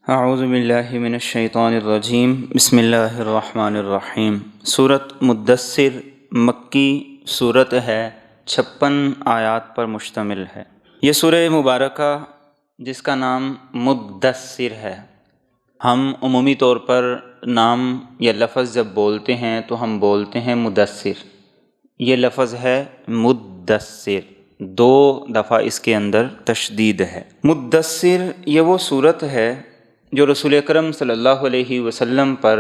اعوذ باللہ من الشیطان الرجیم بسم اللہ الرحمن الرحیم۔ سورۃ مدثر مکی صورت ہے، 56 آیات پر مشتمل ہے۔ یہ سورہ مبارکہ جس کا نام مدثر ہے، ہم عمومی طور پر نام یا لفظ جب بولتے ہیں تو ہم بولتے ہیں مدثر، یہ لفظ ہے مدثر، 2 دفعہ اس کے اندر تشدید ہے۔ مدثر یہ وہ صورت ہے جو رسول اکرم صلی اللہ علیہ وسلم پر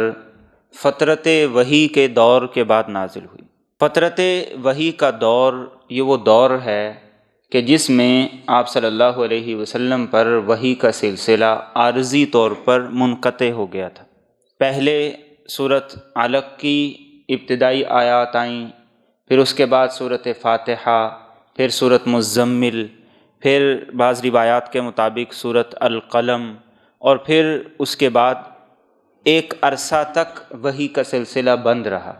فترت وحی کے دور کے بعد نازل ہوئی۔ فترت وحی کا دور یہ وہ دور ہے کہ جس میں آپ صلی اللہ علیہ وسلم پر وحی کا سلسلہ عارضی طور پر منقطع ہو گیا تھا۔ پہلے سورۃ علق کی ابتدائی آیات آئیں، پھر اس کے بعد سورۃ فاتحہ، پھر سورۃ مزمل، پھر بعض روایات کے مطابق سورۃ القلم، اور پھر اس کے بعد ایک عرصہ تک وحی کا سلسلہ بند رہا۔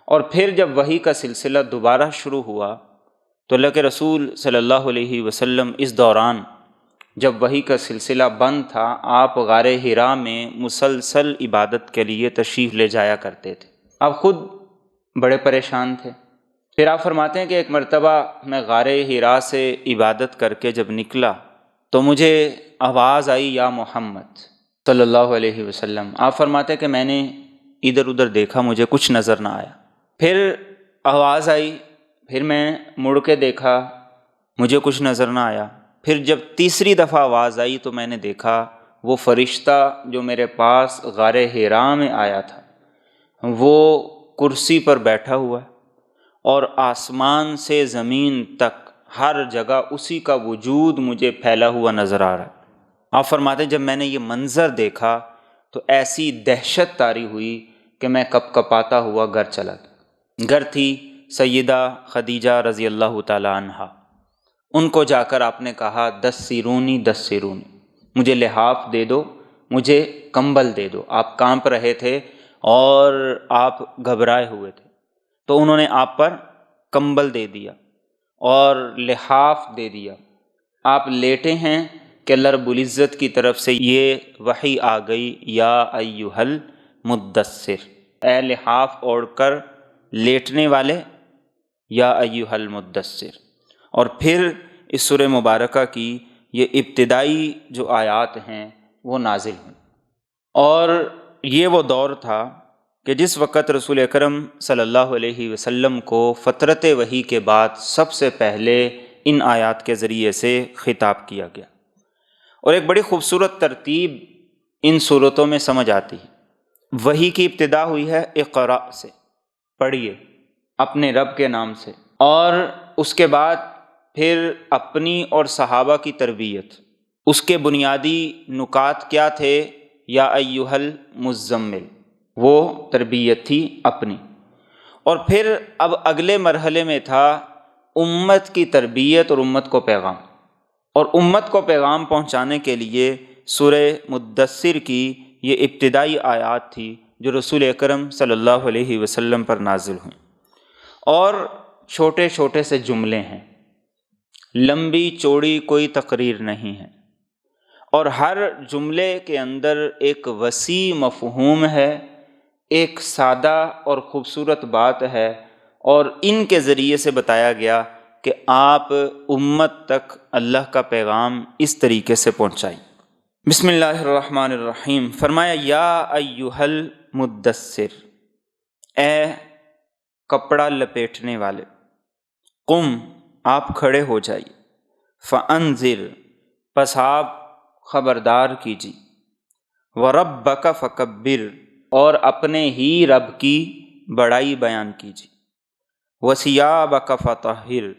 اور پھر جب وحی کا سلسلہ دوبارہ شروع ہوا تو اللہ کے رسول صلی اللہ علیہ وسلم اس دوران جب وحی کا سلسلہ بند تھا، آپ غار حرا میں مسلسل عبادت کے لیے تشریف لے جایا کرتے تھے۔ آپ خود بڑے پریشان تھے۔ پھر آپ فرماتے ہیں کہ ایک مرتبہ میں غار حرا سے عبادت کر کے جب نکلا تو مجھے آواز آئی یا محمد صلی اللہ علیہ وسلم۔ آپ فرماتے ہیں کہ میں نے ادھر ادھر دیکھا، مجھے کچھ نظر نہ آیا۔ پھر آواز آئی، پھر میں مڑ کے دیکھا، مجھے کچھ نظر نہ آیا۔ پھر جب تیسری دفعہ آواز آئی تو میں نے دیکھا وہ فرشتہ جو میرے پاس غار حرا میں آیا تھا وہ کرسی پر بیٹھا ہوا ہے، اور آسمان سے زمین تک ہر جگہ اسی کا وجود مجھے پھیلا ہوا نظر آ رہا ہے۔ آپ فرماتے ہیں جب میں نے یہ منظر دیکھا تو ایسی دہشت طاری ہوئی کہ میں کپ کپاتا ہوا گھر چلا گیا۔ گھر تھی سیدہ خدیجہ رضی اللہ تعالی عنہا، ان کو جا کر آپ نے کہا دثرونی دثرونی، مجھے لحاف دے دو، مجھے کمبل دے دو۔ آپ کانپ رہے تھے اور آپ گھبرائے ہوئے تھے، تو انہوں نے آپ پر کمبل دے دیا اور لحاف دے دیا۔ آپ لیٹے ہیں کہ اللہ رب العزت کی طرف سے یہ وحی آ گئی، یا ایھا المدثر، اے لحاف اوڑھ کر لیٹنے والے، یا ایھا المدثر۔ اور پھر اس سورہ مبارکہ کی یہ ابتدائی جو آیات ہیں وہ نازل ہوئیں۔ اور یہ وہ دور تھا کہ جس وقت رسول اکرم صلی اللہ علیہ وسلم کو فترت وحی کے بعد سب سے پہلے ان آیات کے ذریعے سے خطاب کیا گیا۔ اور ایک بڑی خوبصورت ترتیب ان صورتوں میں سمجھ آتی ہے۔ وحی کی ابتدا ہوئی ہے اقرا سے، پڑھیے اپنے رب کے نام سے، اور اس کے بعد پھر اپنی اور صحابہ کی تربیت۔ اس کے بنیادی نکات کیا تھے؟ یا ایھا المزمل، وہ تربیت تھی اپنی۔ اور پھر اب اگلے مرحلے میں تھا امت کی تربیت اور امت کو پیغام، اور امت کو پیغام پہنچانے کے لیے سورہ مدثر کی یہ ابتدائی آیات تھی جو رسول اکرم صلی اللہ علیہ وسلم پر نازل ہوئیں۔ اور چھوٹے چھوٹے سے جملے ہیں، لمبی چوڑی کوئی تقریر نہیں ہے، اور ہر جملے کے اندر ایک وسیع مفہوم ہے، ایک سادہ اور خوبصورت بات ہے، اور ان کے ذریعے سے بتایا گیا کہ آپ امت تک اللہ کا پیغام اس طریقے سے پہنچائیں۔ بسم اللہ الرحمن الرحیم۔ فرمایا یا ایھا المدثر، اے کپڑا لپیٹنے والے، قم، آپ کھڑے ہو جائیے، فانذر، پس آپ خبردار کیجیے، وربک فکبر، اور اپنے ہی رب کی بڑائی بیان کیجیے، وثیابک فطہر،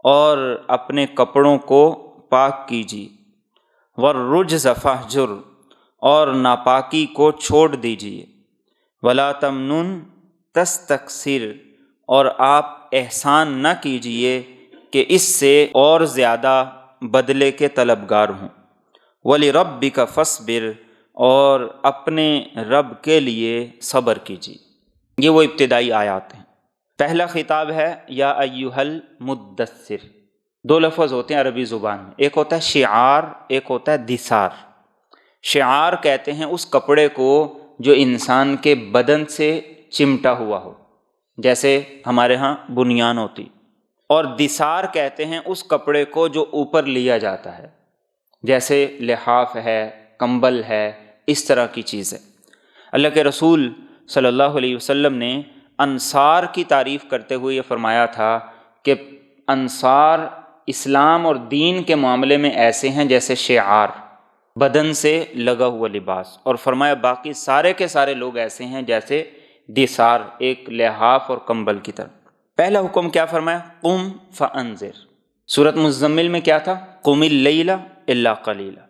اور اپنے کپڑوں کو پاک کیجیے، والرجز فاہجر، اور ناپاکی کو چھوڑ دیجیے، ولا تمنن تستکثر، اور آپ احسان نہ کیجیے کہ اس سے اور زیادہ بدلے کے طلبگار ہوں، ولربک فاصبر، اور اپنے رب کے لیے صبر کیجیے۔ یہ وہ ابتدائی آیات ہیں۔ پہلا خطاب ہے یا ایھا المدثر، 2 لفظ ہوتے ہیں عربی زبان میں، ایک ہوتا ہے شعار، ایک ہوتا ہے دثار۔ شعار کہتے ہیں اس کپڑے کو جو انسان کے بدن سے چمٹا ہوا ہو، جیسے ہمارے ہاں بنیان ہوتی، اور دثار کہتے ہیں اس کپڑے کو جو اوپر لیا جاتا ہے، جیسے لحاف ہے، کمبل ہے، اس طرح کی چیزیں۔ اللہ کے رسول صلی اللہ علیہ وسلم نے انصار کی تعریف کرتے ہوئے یہ فرمایا تھا کہ انصار اسلام اور دین کے معاملے میں ایسے ہیں جیسے شعار، بدن سے لگا ہوا لباس، اور فرمایا باقی سارے کے سارے لوگ ایسے ہیں جیسے دثار، ایک لحاف اور کمبل کی طرح۔ پہلا حکم کیا فرمایا؟ قم فانذر۔ سورۃ مزمل میں کیا تھا؟ قم اللیل الا قلیلا،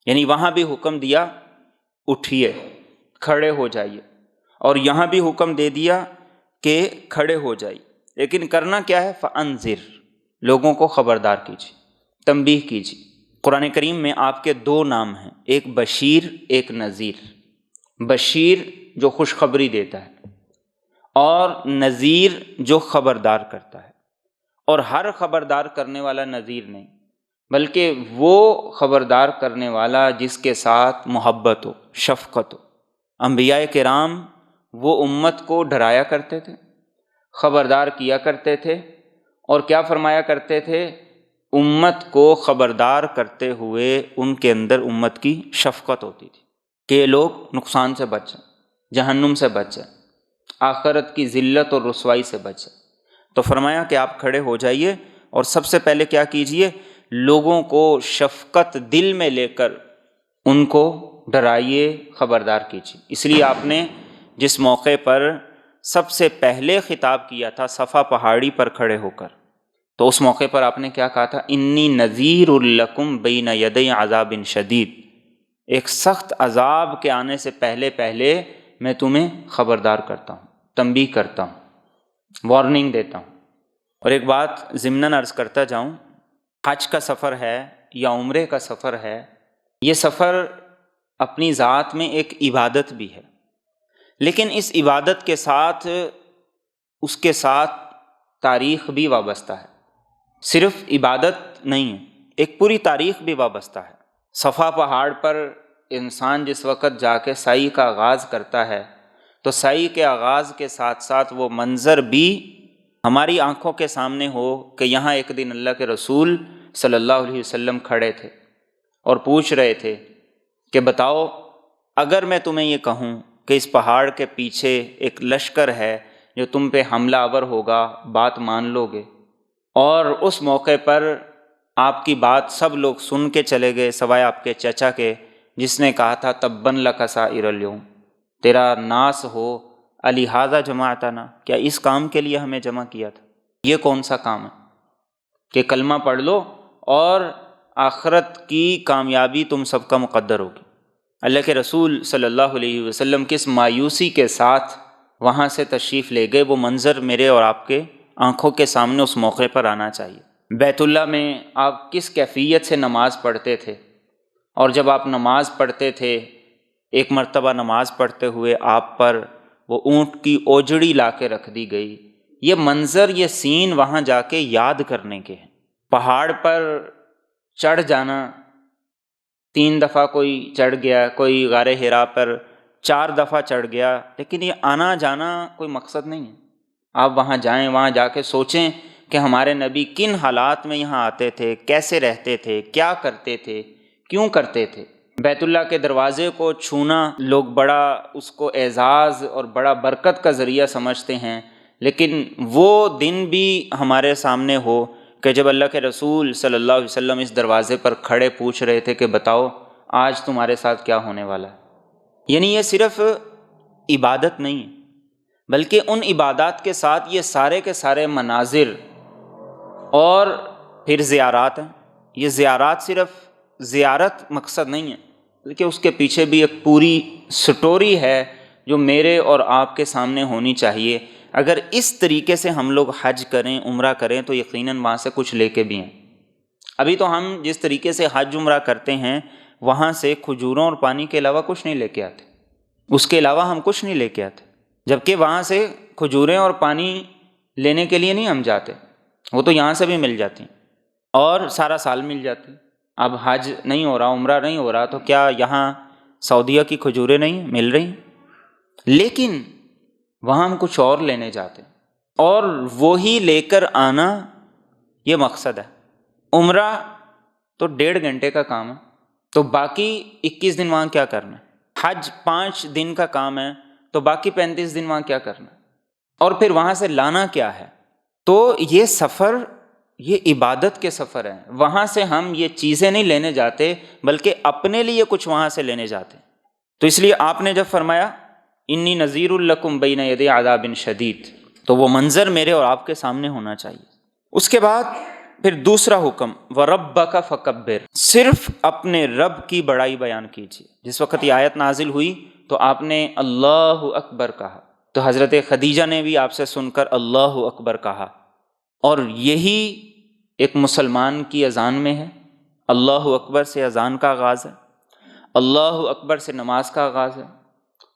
یعنی وہاں بھی حکم دیا اٹھیے، کھڑے ہو جائیے، اور یہاں بھی حکم دے دیا کہ کھڑے ہو جائیے، لیکن کرنا کیا ہے؟ فانذر، لوگوں کو خبردار کیجیے، تنبیہ کیجیے۔ قرآن کریم میں آپ کے دو نام ہیں، ایک بشیر، ایک نذیر۔ بشیر جو خوشخبری دیتا ہے، اور نذیر جو خبردار کرتا ہے، اور ہر خبردار کرنے والا نذیر نہیں، بلکہ وہ خبردار کرنے والا جس کے ساتھ محبت ہو، شفقت ہو۔ انبیاء کرام وہ امت کو ڈرایا کرتے تھے، خبردار کیا کرتے تھے، اور کیا فرمایا کرتے تھے؟ امت کو خبردار کرتے ہوئے ان کے اندر امت کی شفقت ہوتی تھی کہ یہ لوگ نقصان سے بچ جائیں، جہنم سے بچ جائیں، آخرت کی ذلت اور رسوائی سے بچ جائیں۔ تو فرمایا کہ آپ کھڑے ہو جائیے، اور سب سے پہلے کیا کیجئے؟ لوگوں کو شفقت دل میں لے کر ان کو ڈرائیے، خبردار کیجیے۔ اس لیے آپ نے جس موقع پر سب سے پہلے خطاب کیا تھا صفا پہاڑی پر کھڑے ہو کر، تو اس موقع پر آپ نے کیا کہا تھا؟ انی نذیر لکم بین یدی عذاب شدید، ایک سخت عذاب کے آنے سے پہلے پہلے میں تمہیں خبردار کرتا ہوں، تنبیہ کرتا ہوں، وارننگ دیتا ہوں۔ اور ایک بات ضمناً عرض کرتا جاؤں، حج کا سفر ہے یا عمرے کا سفر ہے، یہ سفر اپنی ذات میں ایک عبادت بھی ہے، لیکن اس عبادت کے ساتھ اس کے ساتھ تاریخ بھی وابستہ ہے۔ صرف عبادت نہیں ہے، ایک پوری تاریخ بھی وابستہ ہے۔ صفا پہاڑ پر انسان جس وقت جا کے سعی کا آغاز کرتا ہے، تو سعی کے آغاز کے ساتھ ساتھ وہ منظر بھی ہماری آنکھوں کے سامنے ہو کہ یہاں ایک دن اللہ کے رسول صلی اللہ علیہ وسلم کھڑے تھے اور پوچھ رہے تھے کہ بتاؤ، اگر میں تمہیں یہ کہوں کہ اس پہاڑ کے پیچھے ایک لشکر ہے جو تم پہ حملہ آور ہوگا، بات مان لو گے؟ اور اس موقع پر آپ کی بات سب لوگ سن کے چلے گئے سوائے آپ کے چچا کے، جس نے کہا تھا تباً لک سائر اليوم، تیرا ناس ہو الہذا جمعتنا، کیا اس کام کے لیے ہمیں جمع کیا تھا؟ یہ کون سا کام ہے کہ کلمہ پڑھ لو اور آخرت کی کامیابی تم سب کا مقدر ہوگی؟ اللہ کے رسول صلی اللہ علیہ وسلم کس مایوسی کے ساتھ وہاں سے تشریف لے گئے، وہ منظر میرے اور آپ کے آنکھوں کے سامنے اس موقع پر آنا چاہیے۔ بیت اللہ میں آپ کس کیفیت سے نماز پڑھتے تھے، اور جب آپ نماز پڑھتے تھے، ایک مرتبہ نماز پڑھتے ہوئے آپ پر وہ اونٹ کی اوجڑی لا کے رکھ دی گئی، یہ منظر، یہ سین وہاں جا کے یاد کرنے کے ہیں۔ پہاڑ پر چڑھ جانا، 3 دفعہ کوئی چڑھ گیا، کوئی غار حرا پر 4 دفعہ چڑھ گیا، لیکن یہ آنا جانا کوئی مقصد نہیں ہے۔ آپ وہاں جائیں، وہاں جا کے سوچیں کہ ہمارے نبی کن حالات میں یہاں آتے تھے، کیسے رہتے تھے، کیا کرتے تھے، کیوں کرتے تھے۔ بیت اللہ کے دروازے کو چھونا لوگ بڑا اس کو اعزاز اور بڑا برکت کا ذریعہ سمجھتے ہیں، لیکن وہ دن بھی ہمارے سامنے ہو کہ جب اللہ کے رسول صلی اللہ علیہ وسلم اس دروازے پر کھڑے پوچھ رہے تھے کہ بتاؤ آج تمہارے ساتھ کیا ہونے والا ہے۔ یعنی یہ صرف عبادت نہیں ہے، بلکہ ان عبادات کے ساتھ یہ سارے کے سارے مناظر اور پھر زیارات ہیں۔ یہ زیارات صرف زیارت مقصد نہیں ہے، بلکہ اس کے پیچھے بھی ایک پوری سٹوری ہے جو میرے اور آپ کے سامنے ہونی چاہیے۔ اگر اس طریقے سے ہم لوگ حج کریں، عمرہ کریں، تو یقیناً وہاں سے کچھ لے کے بھی ہیں۔ ابھی تو ہم جس طریقے سے حج عمرہ کرتے ہیں، وہاں سے کھجوروں اور پانی کے علاوہ کچھ نہیں لے کے آتے، اس کے علاوہ ہم کچھ نہیں لے کے آتے، جبکہ وہاں سے کھجوریں اور پانی لینے کے لیے نہیں ہم جاتے، وہ تو یہاں سے بھی مل جاتی ہیں اور سارا سال مل جاتی ہیں۔ اب حج نہیں ہو رہا، عمرہ نہیں ہو رہا، تو کیا یہاں سعودیہ کی کھجوریں نہیں مل رہی؟ لیکن وہاں ہم کچھ اور لینے جاتے ہیں، اور وہی لے کر آنا یہ مقصد ہے۔ عمرہ تو 1.5 گھنٹے کا کام ہے، تو باقی 21 دن وہاں کیا کرنا ہے؟ حج 5 دن کا کام ہے، تو باقی 35 دن وہاں کیا کرنا ہے؟ اور پھر وہاں سے لانا کیا ہے؟ تو یہ سفر، یہ عبادت کے سفر ہیں۔ وہاں سے ہم یہ چیزیں نہیں لینے جاتے، بلکہ اپنے لیے کچھ وہاں سے لینے جاتے ہیں۔ تو اس لیے آپ نے جب فرمایا انی نذیر لکم بین یدی عذاب شدید، تو وہ منظر میرے اور آپ کے سامنے ہونا چاہیے۔ اس کے بعد پھر دوسرا حکم وَرَبَّكَ فَكَبِّرْ، صرف اپنے رب کی بڑائی بیان کیجیے۔ جس وقت یہ آیت نازل ہوئی تو آپ نے اللہ اکبر کہا، تو حضرت خدیجہ نے بھی آپ سے سن کر اللہ اکبر کہا، اور یہی ایک مسلمان کی اذان میں ہے۔ اللہ اکبر سے اذان کا آغاز ہے، اللہ اکبر سے نماز کا آغاز ہے۔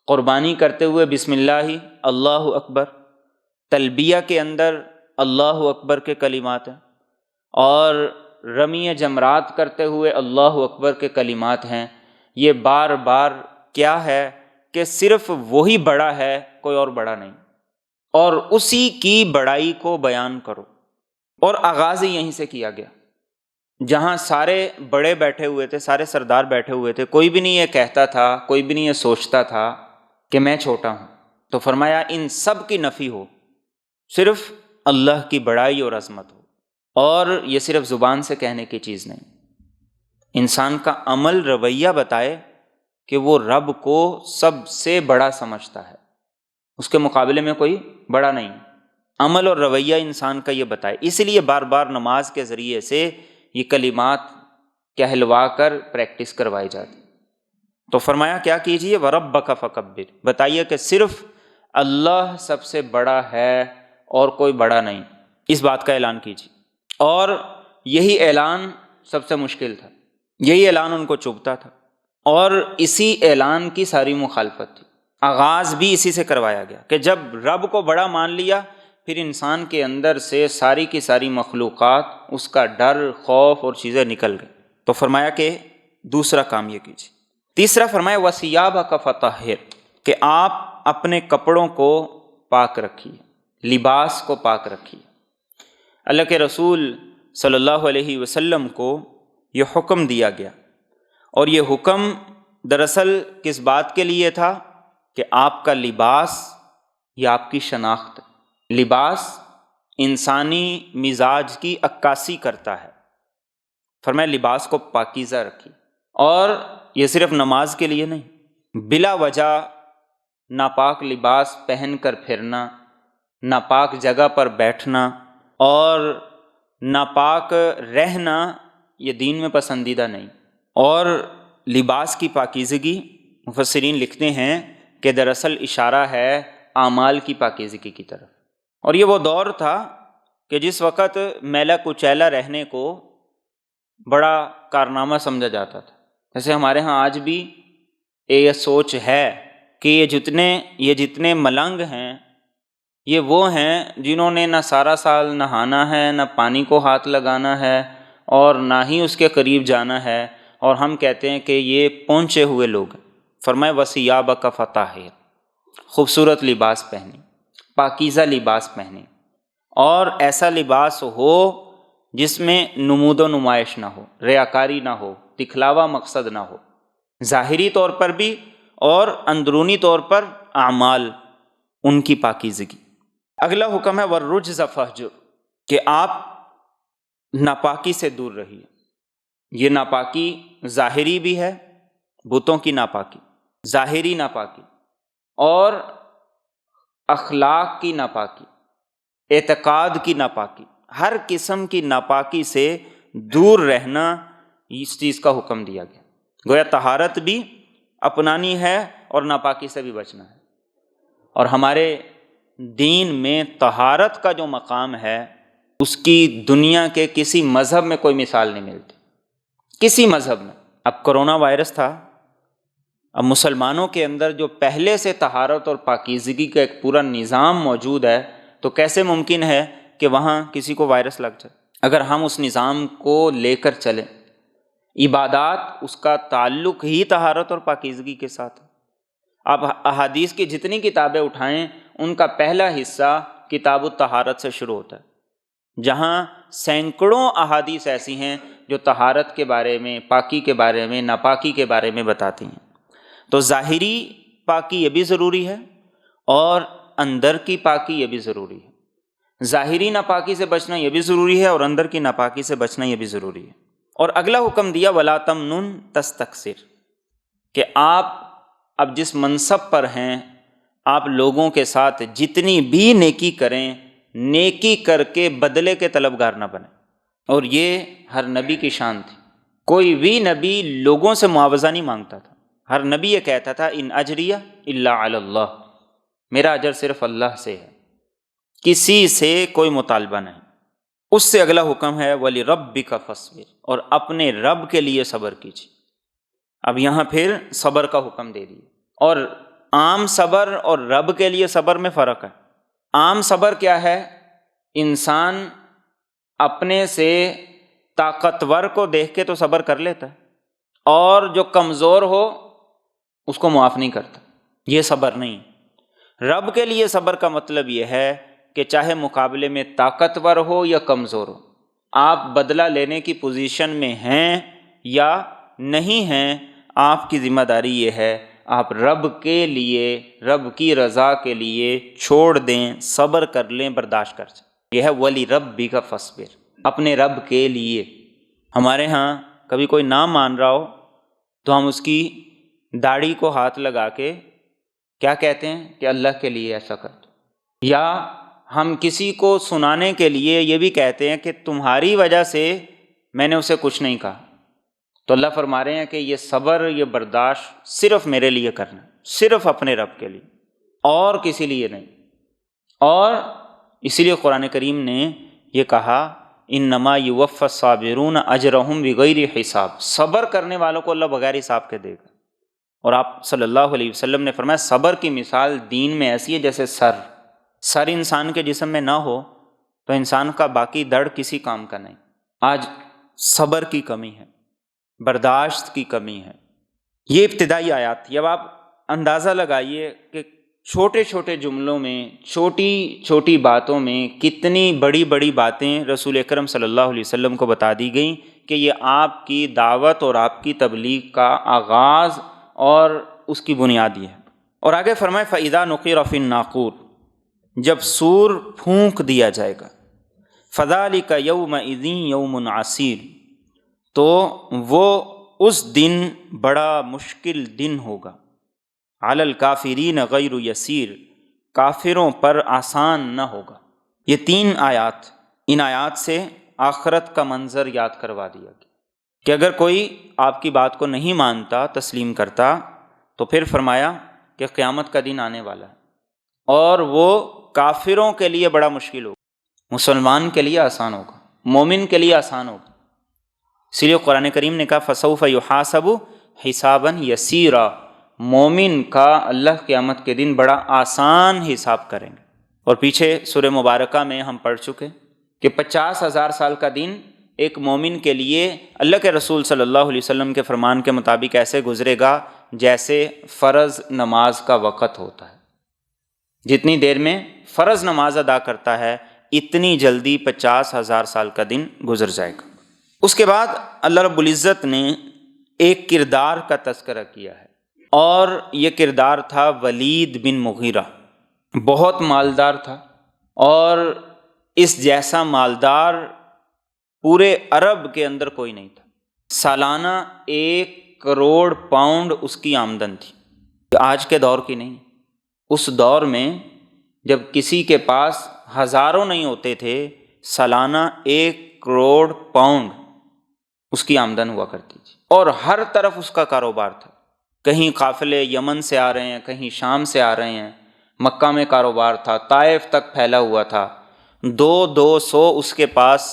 قربانی کرتے ہوئے بسم اللہ اللہ اکبر، تلبیہ کے اندر اللہ اکبر کے کلمات ہیں، اور رمی جمرات کرتے ہوئے اللہ اکبر کے کلمات ہیں۔ یہ بار بار کیا ہے کہ صرف وہی بڑا ہے، کوئی اور بڑا نہیں، اور اسی کی بڑائی کو بیان کرو۔ اور آغاز ہی یہیں سے کیا گیا، جہاں سارے بڑے بیٹھے ہوئے تھے، سارے سردار بیٹھے ہوئے تھے، کوئی بھی نہیں یہ کہتا تھا، کوئی بھی نہیں یہ سوچتا تھا کہ میں چھوٹا ہوں۔ تو فرمایا ان سب کی نفی ہو، صرف اللہ کی بڑائی اور عظمت ہو، اور یہ صرف زبان سے کہنے کی چیز نہیں، انسان کا عمل رویہ بتائے کہ وہ رب کو سب سے بڑا سمجھتا ہے، اس کے مقابلے میں کوئی بڑا نہیں۔ عمل اور رویہ انسان کا یہ بتائے، اس لیے بار بار نماز کے ذریعے سے یہ کلمات کہلوا کر پریکٹس کروائی جاتی۔ تو فرمایا کیا کیجئے وَرَبَّكَ فَكَبِّرْ، بتائیے کہ صرف اللہ سب سے بڑا ہے اور کوئی بڑا نہیں، اس بات کا اعلان کیجیے۔ اور یہی اعلان سب سے مشکل تھا، یہی اعلان ان کو چبھتا تھا، اور اسی اعلان کی ساری مخالفت تھی۔ آغاز بھی اسی سے کروایا گیا کہ جب رب کو بڑا مان لیا، پھر انسان کے اندر سے ساری کی ساری مخلوقات، اس کا ڈر، خوف اور چیزیں نکل گئی۔ تو فرمایا کہ دوسرا کام یہ کیجیے۔ تیسرا فرمایا وَثِيَابَكَ فَطَهِّرْ، کہ آپ اپنے کپڑوں کو پاک رکھیے، لباس کو پاک رکھیے۔ اللہ کے رسول صلی اللہ علیہ وسلم کو یہ حکم دیا گیا، اور یہ حکم دراصل کس بات کے لیے تھا کہ آپ کا لباس یہ آپ کی شناخت ہے۔ لباس انسانی مزاج کی عکاسی کرتا ہے۔ فرمایا لباس کو پاکیزہ رکھیے، اور یہ صرف نماز کے لیے نہیں، بلا وجہ ناپاک لباس پہن کر پھرنا، ناپاک جگہ پر بیٹھنا اور ناپاک رہنا یہ دین میں پسندیدہ نہیں۔ اور لباس کی پاکیزگی مفسرین لکھتے ہیں کہ دراصل اشارہ ہے اعمال کی پاکیزگی کی طرف۔ اور یہ وہ دور تھا کہ جس وقت میلا کچیلا رہنے کو بڑا کارنامہ سمجھا جاتا تھا۔ جیسے ہمارے ہاں آج بھی یہ سوچ ہے کہ یہ جتنے ملنگ ہیں یہ وہ ہیں جنہوں نے نہ سارا سال نہانا ہے، نہ پانی کو ہاتھ لگانا ہے، اور نہ ہی اس کے قریب جانا ہے، اور ہم کہتے ہیں کہ یہ پہنچے ہوئے لوگ ہیں۔ فرمائے وَثِيَابَكَ فَطَهِّرْ، خوبصورت لباس پہنیں، پاکیزہ لباس پہنیں، اور ایسا لباس ہو جس میں نمود و نمائش نہ ہو، ریاکاری نہ ہو، دکھلاوا مقصد نہ ہو، ظاہری طور پر بھی اور اندرونی طور پر اعمال ان کی پاکیزگی۔ اگلا حکم ہے وَالرُّجْزَ فَاهْجُرْ، کہ آپ ناپاکی سے دور رہیے۔ یہ ناپاکی ظاہری بھی ہے، بتوں کی ناپاکی، ظاہری ناپاکی، اور اخلاق کی ناپاکی، اعتقاد کی ناپاکی، ہر قسم کی ناپاکی سے دور رہنا، اس چیز کا حکم دیا گیا۔ گویا طہارت بھی اپنانی ہے اور ناپاکی سے بھی بچنا ہے۔ اور ہمارے دین میں طہارت کا جو مقام ہے اس کی دنیا کے کسی مذہب میں کوئی مثال نہیں ملتی، کسی مذہب میں۔ اب کرونا وائرس تھا، اب مسلمانوں کے اندر جو پہلے سے طہارت اور پاکیزگی کا ایک پورا نظام موجود ہے، تو کیسے ممکن ہے کہ وہاں کسی کو وائرس لگ جائے؟ اگر ہم اس نظام کو لے کر چلیں، عبادات اس کا تعلق ہی طہارت اور پاکیزگی کے ساتھ ہے۔ آپ احادیث کی جتنی کتابیں اٹھائیں ان کا پہلا حصہ کتاب الطہارت سے شروع ہوتا ہے، جہاں سینکڑوں احادیث ایسی ہیں جو طہارت کے بارے میں، پاکی کے بارے میں، ناپاکی کے بارے میں بتاتی ہیں۔ تو ظاہری پاکی یہ بھی ضروری ہے اور اندر کی پاکی یہ بھی ضروری ہے۔ ظاہری ناپاکی سے بچنا یہ بھی ضروری ہے اور اندر کی ناپاکی سے بچنا یہ بھی ضروری ہے۔ اور اگلا حکم دیا وَلَا تَمْنُن تَسْتَكْثِرْ، کہ آپ اب جس منصب پر ہیں آپ لوگوں کے ساتھ جتنی بھی نیکی کریں، نیکی کر کے بدلے کے طلبگار نہ بنیں۔ اور یہ ہر نبی کی شان تھی، کوئی بھی نبی لوگوں سے معاوضہ نہیں مانگتا تھا۔ ہر نبی یہ کہتا تھا ان اجریہ الا علی اللہ، میرا اجر صرف اللہ سے ہے، کسی سے کوئی مطالبہ نہیں۔ اس سے اگلا حکم ہے وَلِرَبِّكَ فَاصْبِرْ، اور اپنے رب کے لیے صبر کیجیے۔ اب یہاں پھر صبر کا حکم دے دیے، اور عام صبر اور رب کے لیے صبر میں فرق ہے۔ عام صبر کیا ہے؟ انسان اپنے سے طاقتور کو دیکھ کے تو صبر کر لیتا ہے، اور جو کمزور ہو اس کو معاف نہیں کرتا، یہ صبر نہیں۔ رب کے لیے صبر کا مطلب یہ ہے کہ چاہے مقابلے میں طاقتور ہو یا کمزور ہو، آپ بدلہ لینے کی پوزیشن میں ہیں یا نہیں ہیں، آپ کی ذمہ داری یہ ہے آپ رب کے لیے، رب کی رضا کے لیے چھوڑ دیں، صبر کر لیں، برداشت کر سکیں۔ یہ ہے وَلِرَبِّكَ فَاصْبِرْ، اپنے رب کے لیے۔ ہمارے ہاں کبھی کوئی نہ مان رہا ہو تو ہم اس کی داڑھی کو ہاتھ لگا کے کیا کہتے ہیں کہ اللہ کے لیے ایسا کر دو، یا ہم کسی کو سنانے کے لیے یہ بھی کہتے ہیں کہ تمہاری وجہ سے میں نے اسے کچھ نہیں کہا۔ تو اللہ فرما رہے ہیں کہ یہ صبر، یہ برداشت صرف میرے لیے کرنا، صرف اپنے رب کے لیے، اور کسی لیے نہیں۔ اور اسی لیے قرآن کریم نے یہ کہا انما یوفی الصابرون اجرہم بغیر حساب، صبر کرنے والوں کو اللہ بغیر حساب کے دے گا۔ اور آپ صلی اللہ علیہ وسلم نے فرمایا صبر کی مثال دین میں ایسی ہے جیسے سر انسان کے جسم میں نہ ہو تو انسان کا باقی دڑ کسی کام کا نہیں۔ آج صبر کی کمی ہے، برداشت کی کمی ہے۔ یہ ابتدائی آیات تھی۔ اب آپ اندازہ لگائیے کہ چھوٹے چھوٹے جملوں میں، چھوٹی چھوٹی باتوں میں کتنی بڑی بڑی باتیں رسول اکرم صلی اللہ علیہ وسلم کو بتا دی گئیں کہ یہ آپ کی دعوت اور آپ کی تبلیغ کا آغاز اور اس کی بنیاد یہ ہے۔ اور آگے فرمائے فَإِذَا نُقِرَ فِي النَّاقُورِ، جب سور پھونک دیا جائے گا، فَذَلِكَ يَوْمَئِذٍ يَوْمٌ عَسِيرٌ، تو وہ اس دن بڑا مشکل دن ہوگا، عَلَى الْكَافِرِينَ غَيْرُ يَسِيرٌ، کافروں پر آسان نہ ہوگا۔ یہ 3 آیات، ان آیات سے آخرت کا منظر یاد کروا دیا گیا کہ اگر کوئی آپ کی بات کو نہیں مانتا، تسلیم کرتا، تو پھر فرمایا کہ قیامت کا دن آنے والا ہے اور وہ کافروں کے لیے بڑا مشکل ہوگا، مسلمان کے لیے آسان ہوگا، مومن کے لیے آسان ہوگا۔ اسی لیے قرآن کریم نے کہا فَسَوْفَ يُحَاسَبُ حِسَابًا يَسِيرًا، مومن کا اللہ قیامت کے دن بڑا آسان حساب کریں گے۔ اور پیچھے سورہ مبارکہ میں ہم پڑھ چکے کہ 50,000 سال کا دن ایک مومن کے لیے اللہ کے رسول صلی اللہ علیہ وسلم کے فرمان کے مطابق ایسے گزرے گا جیسے فرض نماز کا وقت ہوتا ہے۔ جتنی دیر میں فرض نماز ادا کرتا ہے اتنی جلدی 50,000 سال کا دن گزر جائے گا۔ اس کے بعد اللہ رب العزت نے ایک کردار کا تذکرہ کیا ہے، اور یہ کردار تھا ولید بن مغیرہ۔ بہت مالدار تھا، اور اس جیسا مالدار پورے عرب کے اندر کوئی نہیں تھا۔ سالانہ 1 کروڑ پاؤنڈ اس کی آمدن تھی، آج کے دور کی نہیں۔ اس دور میں جب کسی کے پاس ہزاروں نہیں ہوتے تھے، سالانہ 1 کروڑ پاؤنڈ اس کی آمدن ہوا کرتی تھی، اور ہر طرف اس کا کاروبار تھا۔ کہیں قافلے یمن سے آ رہے ہیں، کہیں شام سے آ رہے ہیں، مکہ میں کاروبار تھا، طائف تک پھیلا ہوا تھا۔ 200 اس کے پاس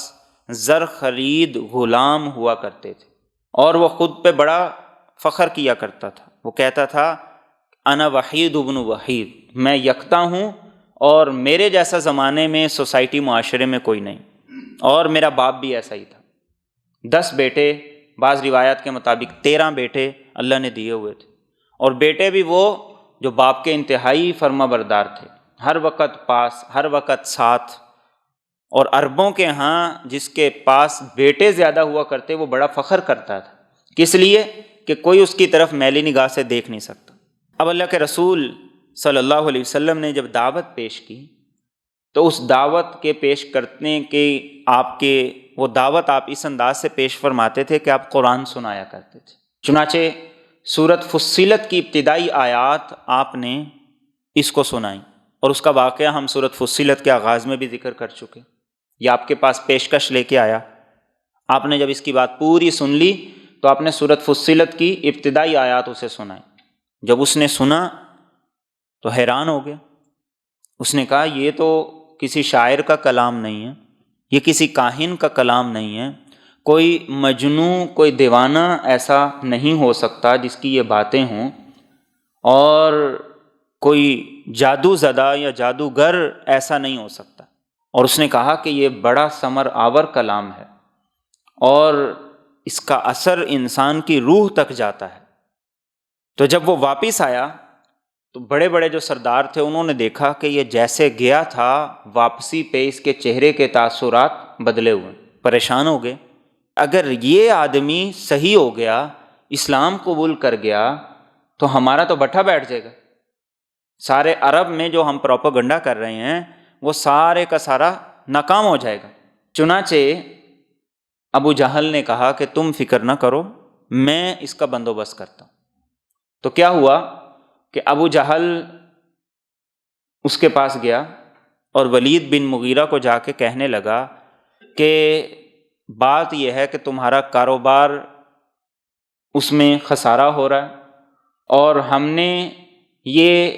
زر خرید غلام ہوا کرتے تھے، اور وہ خود پہ بڑا فخر کیا کرتا تھا۔ وہ کہتا تھا انا وحید ابن وحید، میں یکتا ہوں اور میرے جیسا زمانے میں سوسائٹی معاشرے میں کوئی نہیں، اور میرا باپ بھی ایسا ہی تھا۔ 10 بیٹے بعض روایات کے مطابق 13 بیٹے اللہ نے دیے ہوئے تھے، اور بیٹے بھی وہ جو باپ کے انتہائی فرما بردار تھے، ہر وقت پاس، ہر وقت ساتھ۔ اور عربوں کے ہاں جس کے پاس بیٹے زیادہ ہوا کرتے وہ بڑا فخر کرتا تھا، کس لیے کہ کوئی اس کی طرف میلی نگاہ سے دیکھ نہیں سکتا۔ اب اللہ کے رسول صلی اللہ علیہ وسلم نے جب دعوت پیش کی تو اس دعوت کے پیش کرنے کے وہ دعوت آپ اس انداز سے پیش فرماتے تھے کہ آپ قرآن سنایا کرتے تھے۔ چنانچہ سورت فصلت کی ابتدائی آیات آپ نے اس کو سنائیں، اور اس کا واقعہ ہم سورت فصلت کے آغاز میں بھی ذکر کر چکے۔ یہ آپ کے پاس پیشکش لے کے آیا، آپ نے جب اس کی بات پوری سن لی تو آپ نے سورت فصلت کی ابتدائی آیات اسے سنائیں۔ جب اس نے سنا تو حیران ہو گیا، اس نے کہا یہ تو کسی شاعر کا کلام نہیں ہے، یہ کسی کاہن کا کلام نہیں ہے، کوئی مجنوں، کوئی دیوانہ ایسا نہیں ہو سکتا جس کی یہ باتیں ہوں، اور کوئی جادو زدہ یا جادوگر ایسا نہیں ہو سکتا۔ اور اس نے کہا کہ یہ بڑا ثمر آور کلام ہے، اور اس کا اثر انسان کی روح تک جاتا ہے۔ تو جب وہ واپس آیا تو بڑے بڑے جو سردار تھے انہوں نے دیکھا کہ یہ جیسے گیا تھا واپسی پہ اس کے چہرے کے تاثرات بدلے ہوئے، پریشان ہو گئے۔ اگر یہ آدمی صحیح ہو گیا، اسلام قبول کر گیا، تو ہمارا تو بٹھا بیٹھ جائے گا، سارے عرب میں جو ہم پروپیگنڈا کر رہے ہیں وہ سارے کا سارا ناکام ہو جائے گا۔ چنانچہ ابو جہل نے کہا کہ تم فکر نہ کرو، میں اس کا بندوبست کرتا ہوں۔ تو کیا ہوا کہ ابو جہل اس کے پاس گیا اور ولید بن مغیرہ کو جا کے کہنے لگا کہ بات یہ ہے کہ تمہارا کاروبار اس میں خسارہ ہو رہا ہے، اور ہم نے یہ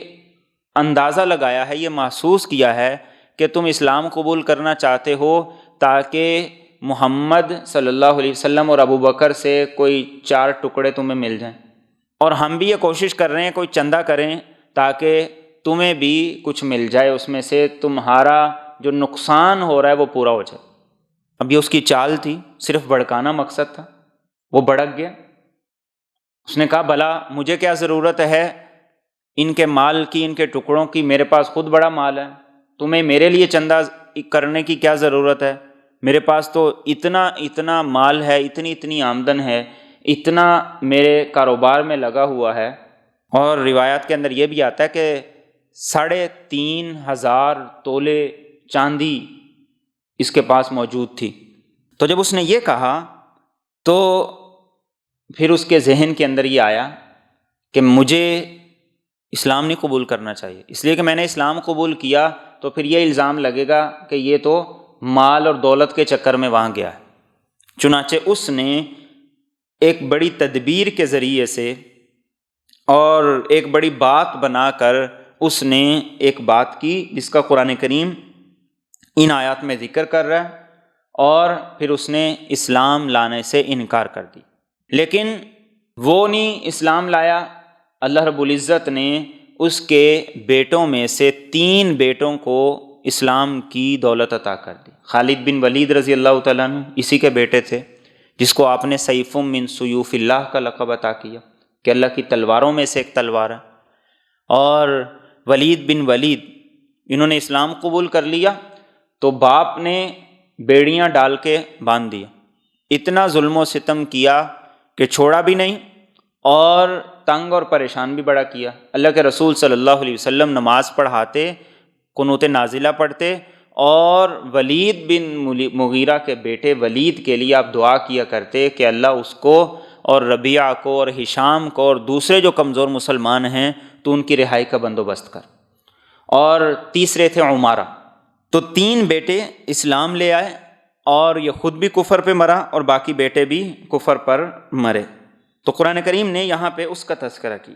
اندازہ لگایا ہے، یہ محسوس کیا ہے کہ تم اسلام قبول کرنا چاہتے ہو تاکہ محمد صلی اللہ علیہ وسلم اور ابو بکر سے کوئی 4 ٹکڑے تمہیں مل جائیں، اور ہم بھی یہ کوشش کر رہے ہیں کوئی چندہ کریں تاکہ تمہیں بھی کچھ مل جائے، اس میں سے تمہارا جو نقصان ہو رہا ہے وہ پورا ہو جائے۔ اب یہ اس کی چال تھی، صرف بھڑکانا مقصد تھا، وہ بھڑک گیا۔ اس نے کہا بھلا مجھے کیا ضرورت ہے ان کے مال کی، ان کے ٹکڑوں کی، میرے پاس خود بڑا مال ہے، تمہیں میرے لیے چندہ کرنے کی کیا ضرورت ہے؟ میرے پاس تو اتنا مال ہے، اتنی آمدن ہے، اتنا میرے کاروبار میں لگا ہوا ہے۔ اور روایات کے اندر یہ بھی آتا ہے کہ 3,500 تولے چاندی اس کے پاس موجود تھی۔ تو جب اس نے یہ کہا تو پھر اس کے ذہن کے اندر یہ آیا کہ مجھے اسلام نہیں قبول کرنا چاہیے، اس لیے کہ میں نے اسلام قبول کیا تو پھر یہ الزام لگے گا کہ یہ تو مال اور دولت کے چکر میں وہاں گیا ہے۔ چنانچہ اس نے ایک بڑی تدبیر کے ذریعے سے اور ایک بڑی بات بنا کر اس نے ایک بات کی جس کا قرآن کریم ان آیات میں ذکر کر رہا ہے، اور پھر اس نے اسلام لانے سے انکار کر دی۔ لیکن وہ نہیں اسلام لایا، اللہ رب العزت نے اس کے بیٹوں میں سے 3 بیٹوں کو اسلام کی دولت عطا کر دی۔ خالد بن ولید رضی اللہ تعالیٰ عنہ اسی کے بیٹے تھے، جس کو آپ نے سیف من سیوف اللہ کا لقب عطا کیا کہ اللہ کی تلواروں میں سے ایک تلوار ہے۔ اور ولید بن ولید انہوں نے اسلام قبول کر لیا تو باپ نے بیڑیاں ڈال کے باندھ دیا، اتنا ظلم و ستم کیا کہ چھوڑا بھی نہیں، اور تنگ اور پریشان بھی بڑا کیا۔ اللہ کے رسول صلی اللہ علیہ وسلم نماز پڑھاتے، قنوت نازلہ پڑھتے، اور ولید بن مغیرہ کے بیٹے ولید کے لیے آپ دعا کیا کرتے کہ اللہ اس کو اور ربیعہ کو اور ہشام کو اور دوسرے جو کمزور مسلمان ہیں تو ان کی رہائی کا بندوبست کر۔ اور تیسرے تھے عمارہ۔ تو 3 بیٹے اسلام لے آئے، اور یہ خود بھی کفر پہ مرا اور باقی بیٹے بھی کفر پر مرے۔ تو قرآن کریم نے یہاں پہ اس کا تذکرہ کیا،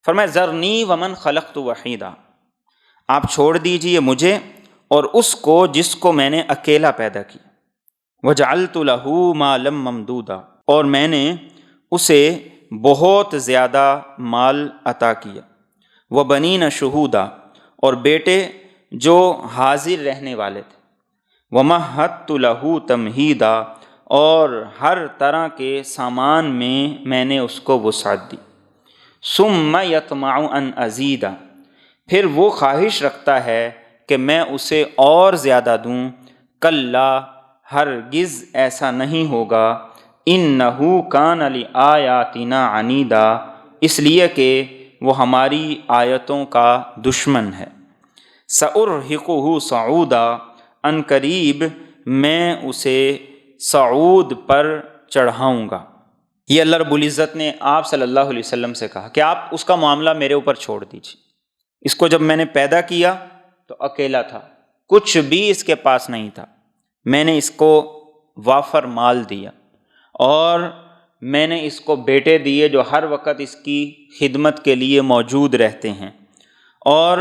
فرمایا ذرنی ومن خلقت وحیدا، آپ چھوڑ دیجئے مجھے اور اس کو جس کو میں نے اکیلا پیدا کیا، وجعلت له مالا ممدودا، اور میں نے اسے بہت زیادہ مال عطا کیا، وبنین شہودا، اور بیٹے جو حاضر رہنے والے تھے، ومہدت له تمہیدا، اور ہر طرح کے سامان میں نے اس کو وسعت دی۔ ثم یطمع ان ازید، پھر وہ خواہش رکھتا ہے کہ میں اسے اور زیادہ دوں۔ کلا، ہرگز ایسا نہیں ہوگا۔ انہ کان لآیاتنا عنیدا، اس لیے کہ وہ ہماری آیتوں کا دشمن ہے۔ سأرہقہ صعودا، ان قریب میں اسے صعود پر چڑھاؤں گا۔ یہ اللہ رب العزت نے آپ صلی اللہ علیہ وسلم سے کہا کہ آپ اس کا معاملہ میرے اوپر چھوڑ دیجیے۔ اس کو جب میں نے پیدا کیا تو اکیلا تھا، کچھ بھی اس کے پاس نہیں تھا۔ میں نے اس کو وافر مال دیا، اور میں نے اس کو بیٹے دیے جو ہر وقت اس کی خدمت کے لیے موجود رہتے ہیں، اور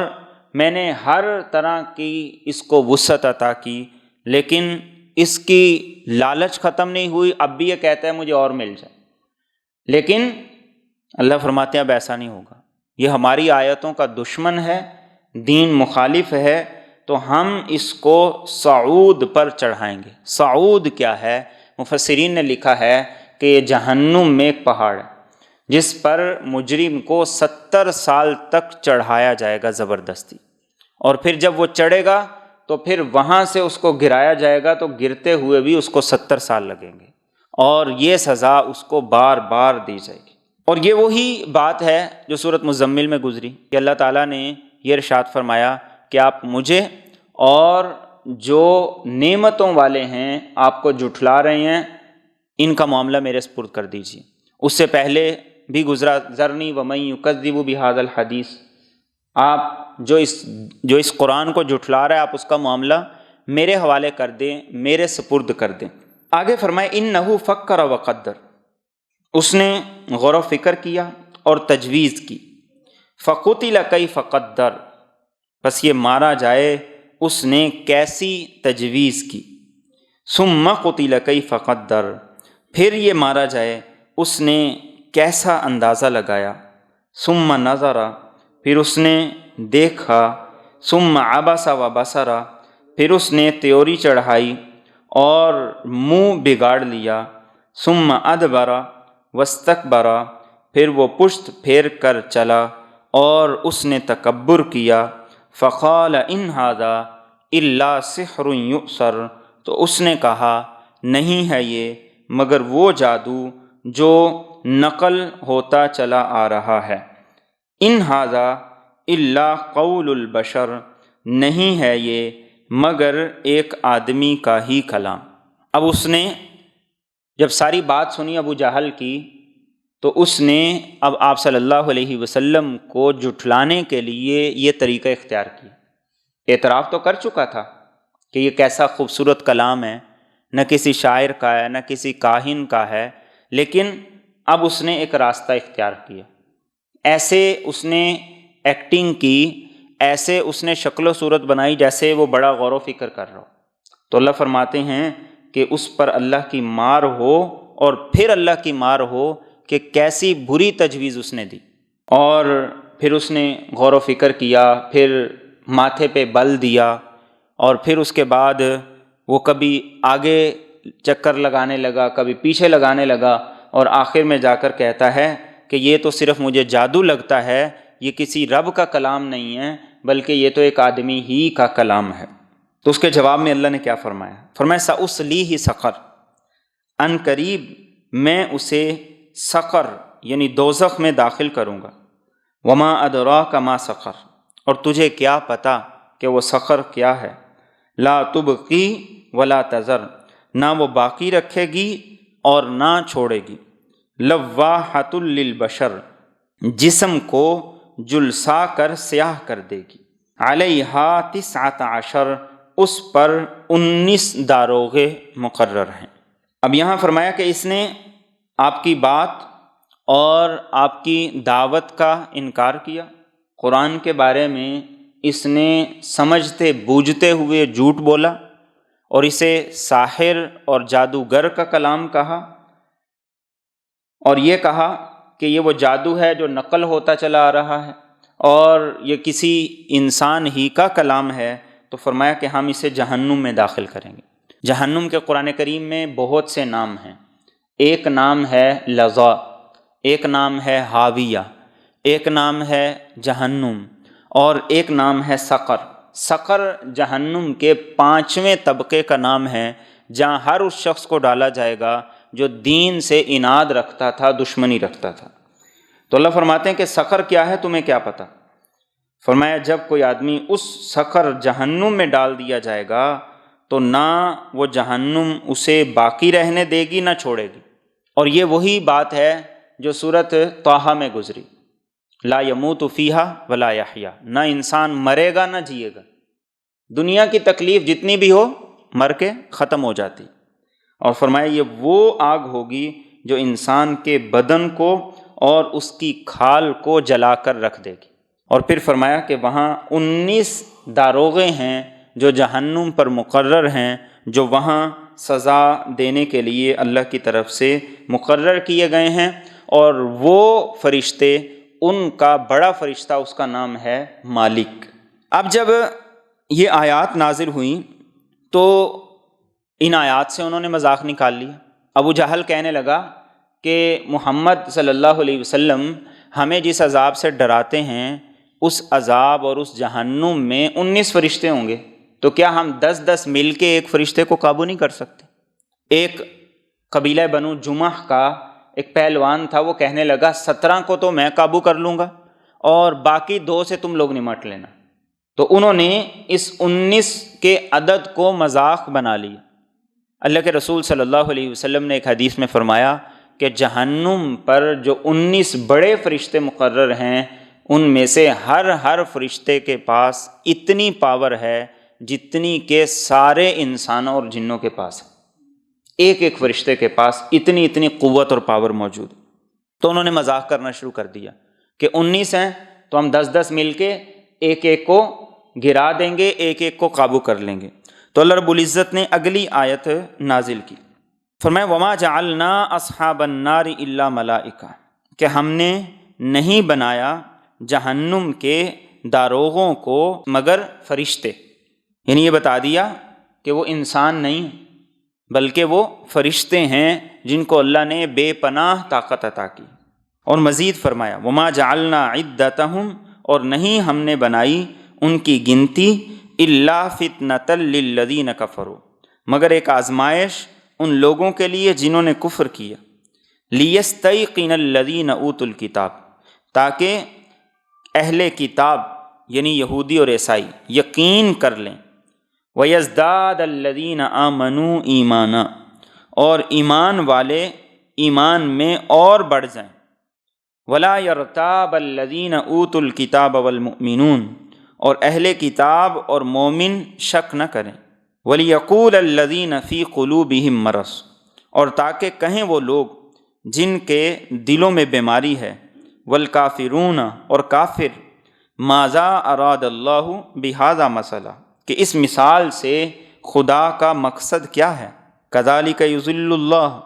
میں نے ہر طرح کی اس کو وسعت عطا کی، لیکن اس کی لالچ ختم نہیں ہوئی۔ اب بھی یہ کہتا ہے مجھے اور مل جائے، لیکن اللہ فرماتے ہیں اب ایسا نہیں ہوگا۔ یہ ہماری آیتوں کا دشمن ہے، دین مخالف ہے، تو ہم اس کو صعود پر چڑھائیں گے۔ صعود کیا ہے؟ مفسرین نے لکھا ہے کہ یہ جہنم میں ایک پہاڑ ہے جس پر مجرم کو 70 سال تک چڑھایا جائے گا زبردستی، اور پھر جب وہ چڑھے گا تو پھر وہاں سے اس کو گرایا جائے گا، تو گرتے ہوئے بھی اس کو 70 سال لگیں گے، اور یہ سزا اس کو بار بار دی جائے گی۔ اور یہ وہی بات ہے جو سورۃ مزمل میں گزری کہ اللہ تعالیٰ نے یہ ارشاد فرمایا کہ آپ مجھے اور جو نعمتوں والے ہیں آپ کو جھٹلا رہے ہیں، ان کا معاملہ میرے سپرد کر دیجیے۔ اس سے پہلے بھی گزرا، ذرنی ومن یکذب بہذا الحدیث، آپ جو اس قرآن کو جھٹلا رہا ہے آپ اس کا معاملہ میرے حوالے کر دیں، میرے سپرد کر دیں۔ آگے فرمائے انہ فکر وقدر، اس نے غور و فکر کیا اور تجویز کی۔ فقتل کیف قدر، بس یہ مارا جائے اس نے کیسی تجویز کی۔ ثم قتل کیف قدر، پھر یہ مارا جائے اس نے کیسا اندازہ لگایا۔ ثم نظر، پھر اس نے دیکھا۔ ثم عبس وبصر، پھر اس نے تیوری چڑھائی اور منہ بگاڑ لیا۔ ثم ادبر واستکبر، پھر وہ پشت پھیر کر چلا اور اس نے تکبر کیا۔ فقال ان ھذا الا سحر یؤثر، تو اس نے کہا نہیں ہے یہ مگر وہ جادو جو نقل ہوتا چلا آ رہا ہے۔ ان ھذا الا قول البشر، نہیں ہے یہ مگر ایک آدمی کا ہی کلام۔ اب اس نے جب ساری بات سنی ابو جہل کی، تو اس نے اب آپ صلی اللہ علیہ وسلم کو جھٹلانے کے لیے یہ طریقہ اختیار کیا۔ اعتراف تو کر چکا تھا کہ یہ کیسا خوبصورت کلام ہے، نہ کسی شاعر کا ہے نہ کسی کاہن کا ہے، لیکن اب اس نے ایک راستہ اختیار کیا۔ ایسے اس نے ایکٹنگ کی، ایسے اس نے شکل و صورت بنائی جیسے وہ بڑا غور و فکر کر رہا ہو۔ تو اللہ فرماتے ہیں کہ اس پر اللہ کی مار ہو، اور پھر اللہ کی مار ہو کہ کیسی بری تجویز اس نے دی۔ اور پھر اس نے غور و فکر کیا، پھر ماتھے پہ بل دیا، اور پھر اس کے بعد وہ کبھی آگے چکر لگانے لگا، کبھی پیچھے لگانے لگا، اور آخر میں جا کر کہتا ہے کہ یہ تو صرف مجھے جادو لگتا ہے، یہ کسی رب کا کلام نہیں ہے بلکہ یہ تو ایک آدمی ہی کا کلام ہے۔ تو اس کے جواب میں اللہ نے کیا فرمایا؟ فرمایا سأصلیہ سقر، ان قریب میں اسے سقر یعنی دوزخ میں داخل کروں گا۔ وما ادراک ما سقر، اور تجھے کیا پتا کہ وہ سقر کیا ہے۔ لا تبقی ولا تذر، نہ وہ باقی رکھے گی اور نہ چھوڑے گی۔ لواحۃ للبشر، جسم کو جلسا کر سیاہ کر دے گی۔ علیہا 19، اس پر 19 داروغے مقرر ہیں۔ اب یہاں فرمایا کہ اس نے آپ کی بات اور آپ کی دعوت کا انکار کیا، قرآن کے بارے میں اس نے سمجھتے بوجھتے ہوئے جھوٹ بولا، اور اسے ساحر اور جادوگر کا کلام کہا، اور یہ کہا کہ یہ وہ جادو ہے جو نقل ہوتا چلا آ رہا ہے اور یہ کسی انسان ہی کا کلام ہے۔ تو فرمایا کہ ہم اسے جہنم میں داخل کریں گے۔ جہنم کے قرآن کریم میں بہت سے نام ہیں۔ ایک نام ہے لظا، ایک نام ہے حاویہ، ایک نام ہے جہنم، اور ایک نام ہے سقر۔ سقر جہنم کے 5ویں طبقے کا نام ہے، جہاں ہر اس شخص کو ڈالا جائے گا جو دین سے عناد رکھتا تھا، دشمنی رکھتا تھا۔ تو اللہ فرماتے ہیں کہ سقر کیا ہے تمہیں کیا پتہ؟ فرمایا جب کوئی آدمی اس سقر جہنم میں ڈال دیا جائے گا تو نہ وہ جہنم اسے باقی رہنے دے گی نہ چھوڑے گی۔ اور یہ وہی بات ہے جو سورۃ طٰہٰ میں گزری، لا یموت فیہا ولا یحییٰ، نہ انسان مرے گا نہ جیے گا۔ دنیا کی تکلیف جتنی بھی ہو مر کے ختم ہو جاتی، اور فرمایا یہ وہ آگ ہوگی جو انسان کے بدن کو اور اس کی کھال کو جلا کر رکھ دے گی۔ اور پھر فرمایا کہ وہاں 19 داروغے ہیں جو جہنم پر مقرر ہیں، جو وہاں سزا دینے کے لیے اللہ کی طرف سے مقرر کیے گئے ہیں، اور وہ فرشتے، ان کا بڑا فرشتہ اس کا نام ہے مالک۔ اب جب یہ آیات نازل ہوئیں تو ان آیات سے انہوں نے مذاق نکال لیا۔ ابو جہل کہنے لگا کہ محمد صلی اللہ علیہ وسلم ہمیں جس عذاب سے ڈراتے ہیں اس عذاب اور اس جہنم میں 19 فرشتے ہوں گے، تو کیا ہم 10 مل کے ایک فرشتے کو قابو نہیں کر سکتے؟ ایک قبیلہ بنو جمح کا ایک پہلوان تھا، وہ کہنے لگا 17 کو تو میں قابو کر لوں گا اور باقی 2 سے تم لوگ نمٹ لینا۔ تو انہوں نے اس 19 کے عدد کو مذاق بنا لیا۔ اللہ کے رسول صلی اللہ علیہ وسلم نے ایک حدیث میں فرمایا کہ جہنم پر جو 19 بڑے فرشتے مقرر ہیں، ان میں سے ہر فرشتے کے پاس اتنی پاور ہے جتنی کہ سارے انسانوں اور جنوں کے پاس ہے۔ ایک فرشتے کے پاس اتنی قوت اور پاور موجود ہے۔ تو انہوں نے مذاق کرنا شروع کر دیا کہ 19 ہیں تو ہم 10 مل کے ایک کو گرا دیں گے، ایک کو قابو کر لیں گے۔ تو اللہ رب العزت نے اگلی آیت نازل کی، فرمایا وما جعلنا اصحاب النار الا ملائکہ، کہ ہم نے نہیں بنایا جہنم کے داروغوں کو مگر فرشتے۔ یعنی یہ بتا دیا کہ وہ انسان نہیں بلکہ وہ فرشتے ہیں جن کو اللہ نے بے پناہ طاقت عطا کی۔ اور مزید فرمایا وما جعلنا عدتہم، اور نہیں ہم نے بنائی ان کی گنتی الا فتنۃ للذین کفروا، مگر ایک آزمائش ان لوگوں کے لیے جنہوں نے کفر کیا، لیستیقن الذین اوتوا الکتاب، تاکہ اہل کتاب یعنی یہودی اور عیسائی یقین کر لیں، وَيَزْدَادَ الَّذِينَ آمَنُوا ایمانا، اور ایمان والے ایمان میں اور بڑھ جائیں، وَلَا يَرْتَابَ الَّذِينَ أُوتُوا الْكِتَابَ وَالْمُؤْمِنُونَ، اور اہل کتاب اور مومن شک نہ کریں، وَلِيَقُولَ الَّذِينَ فِي قُلُوبِهِم مَرَضٌ، اور تاکہ کہیں وہ لوگ جن کے دلوں میں بیماری ہے، والکافرون، اور کافر، ماذا اراد اللہ بہذا مسئلہ، کہ اس مثال سے خدا کا مقصد کیا ہے، کذالک یضل اللہ،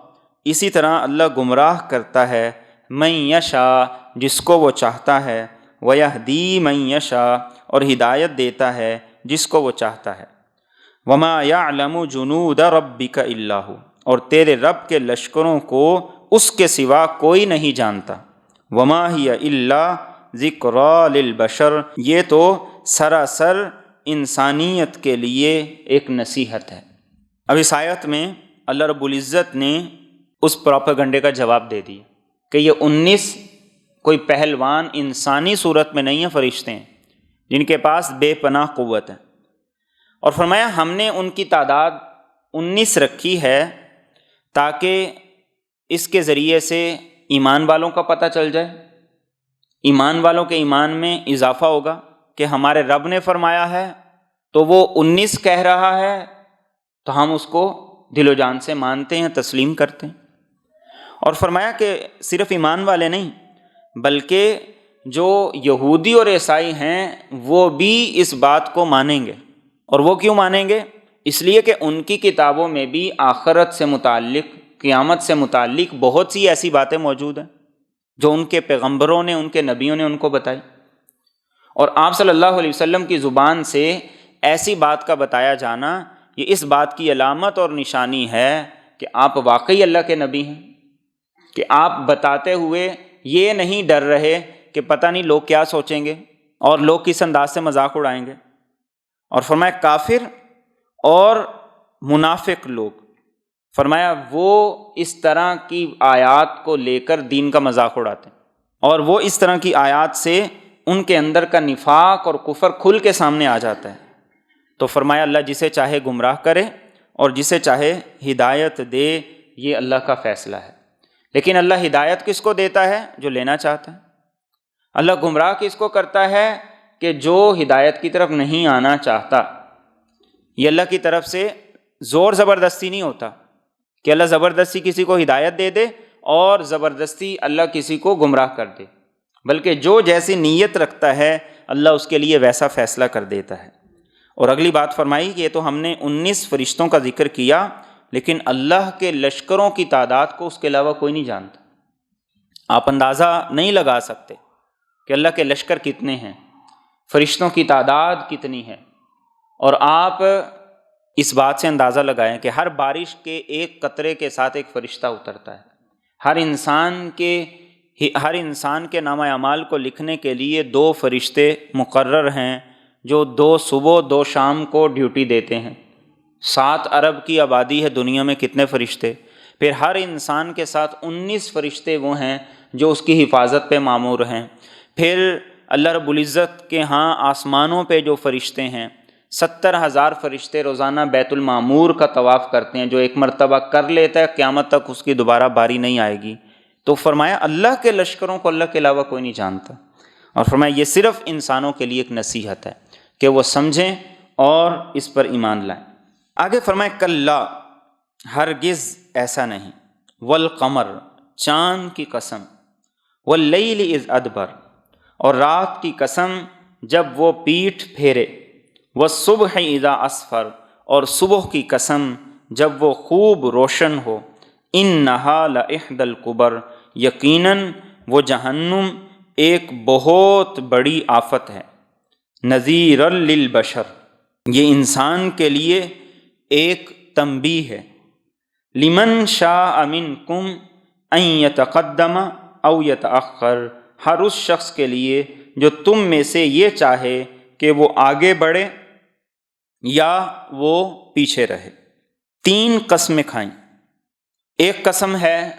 اسی طرح اللہ گمراہ کرتا ہے، من یشاء، جس کو وہ چاہتا ہے، ویہدی من یشاء، اور ہدایت دیتا ہے جس کو وہ چاہتا ہے، وما یعلم جنود ربک الا ھو، اور تیرے رب کے لشکروں کو اس کے سوا کوئی نہیں جانتا، وما ہی الا ذکریٰ للبشر، یہ تو سراسر انسانیت کے لیے ایک نصیحت ہے۔ اب اس آیت میں اللہ رب العزت نے اس پروپیگنڈے کا جواب دے دیا کہ یہ 19 کوئی پہلوان انسانی صورت میں نہیں ہیں، فرشتے ہیں جن کے پاس بے پناہ قوت ہے۔ اور فرمایا ہم نے ان کی تعداد 19 رکھی ہے تاکہ اس کے ذریعے سے ایمان والوں کا پتہ چل جائے، ایمان والوں کے ایمان میں اضافہ ہوگا کہ ہمارے رب نے فرمایا ہے تو وہ 19 کہہ رہا ہے تو ہم اس کو دل و جان سے مانتے ہیں، تسلیم کرتے ہیں۔ اور فرمایا کہ صرف ایمان والے نہیں بلکہ جو یہودی اور عیسائی ہیں وہ بھی اس بات کو مانیں گے۔ اور وہ کیوں مانیں گے؟ اس لیے کہ ان کی کتابوں میں بھی آخرت سے متعلق، قیامت سے متعلق بہت سی ایسی باتیں موجود ہیں جو ان کے پیغمبروں نے، ان کے نبیوں نے ان کو بتائی، اور آپ صلی اللہ علیہ وسلم کی زبان سے ایسی بات کا بتایا جانا یہ اس بات کی علامت اور نشانی ہے کہ آپ واقعی اللہ کے نبی ہیں، کہ آپ بتاتے ہوئے یہ نہیں ڈر رہے کہ پتہ نہیں لوگ کیا سوچیں گے اور لوگ کس انداز سے مذاق اڑائیں گے۔ اور فرمایا کافر اور منافق لوگ، فرمایا وہ اس طرح کی آیات کو لے کر دین کا مذاق اڑاتے ہیں، اور وہ اس طرح کی آیات سے ان کے اندر کا نفاق اور کفر کھل کے سامنے آ جاتا ہے۔ تو فرمایا اللہ جسے چاہے گمراہ کرے اور جسے چاہے ہدایت دے، یہ اللہ کا فیصلہ ہے۔ لیکن اللہ ہدایت کس کو دیتا ہے؟ جو لینا چاہتا ہے۔ اللہ گمراہ کس کو کرتا ہے؟ کہ جو ہدایت کی طرف نہیں آنا چاہتا۔ یہ اللہ کی طرف سے زور زبردستی نہیں ہوتا کہ اللہ زبردستی کسی کو ہدایت دے دے اور زبردستی اللہ کسی کو گمراہ کر دے، بلکہ جو جیسی نیت رکھتا ہے اللہ اس کے لیے ویسا فیصلہ کر دیتا ہے۔ اور اگلی بات فرمائی کہ یہ تو ہم نے 19 فرشتوں کا ذکر کیا، لیکن اللہ کے لشکروں کی تعداد کو اس کے علاوہ کوئی نہیں جانتا۔ آپ اندازہ نہیں لگا سکتے کہ اللہ کے لشکر کتنے ہیں، فرشتوں کی تعداد کتنی ہے۔ اور آپ اس بات سے اندازہ لگائیں کہ ہر بارش کے ایک قطرے کے ساتھ ایک فرشتہ اترتا ہے۔ ہر انسان کے نامہ اعمال کو لکھنے کے لیے 2 فرشتے مقرر ہیں جو 2 صبح 2 شام کو ڈیوٹی دیتے ہیں۔ 7 ارب کی آبادی ہے دنیا میں، کتنے فرشتے؟ پھر ہر انسان کے ساتھ 19 فرشتے وہ ہیں جو اس کی حفاظت پہ مامور ہیں۔ پھر اللہ رب العزت کے ہاں آسمانوں پہ جو فرشتے ہیں، 70,000 فرشتے روزانہ بیت المعمور کا طواف کرتے ہیں، جو ایک مرتبہ کر لیتا ہے قیامت تک اس کی دوبارہ باری نہیں آئے گی۔ تو فرمایا اللہ کے لشکروں کو اللہ کے علاوہ کوئی نہیں جانتا۔ اور فرمایا یہ صرف انسانوں کے لیے ایک نصیحت ہے کہ وہ سمجھیں اور اس پر ایمان لائیں۔ آگے فرمایا کلا، ہرگز ایسا نہیں، والقمر، چاند کی قسم، واللیل اذ ادبر، اور رات کی قسم جب وہ پیٹھ پھیرے، والصبح اذا اسفر، اور صبح کی قسم جب وہ خوب روشن ہو، انہا لإحدی الکبر، یقیناً وہ جہنم ایک بہت بڑی آفت ہے، نذیرا للبشر، یہ انسان کے لیے ایک تنبیہ ہے، لمن شاء منکم ان یتقدم او یتأخر، ہر اس شخص کے لیے جو تم میں سے یہ چاہے کہ وہ آگے بڑھے یا وہ پیچھے رہے۔ 3 قسمیں کھائیں۔ ایک قسم ہے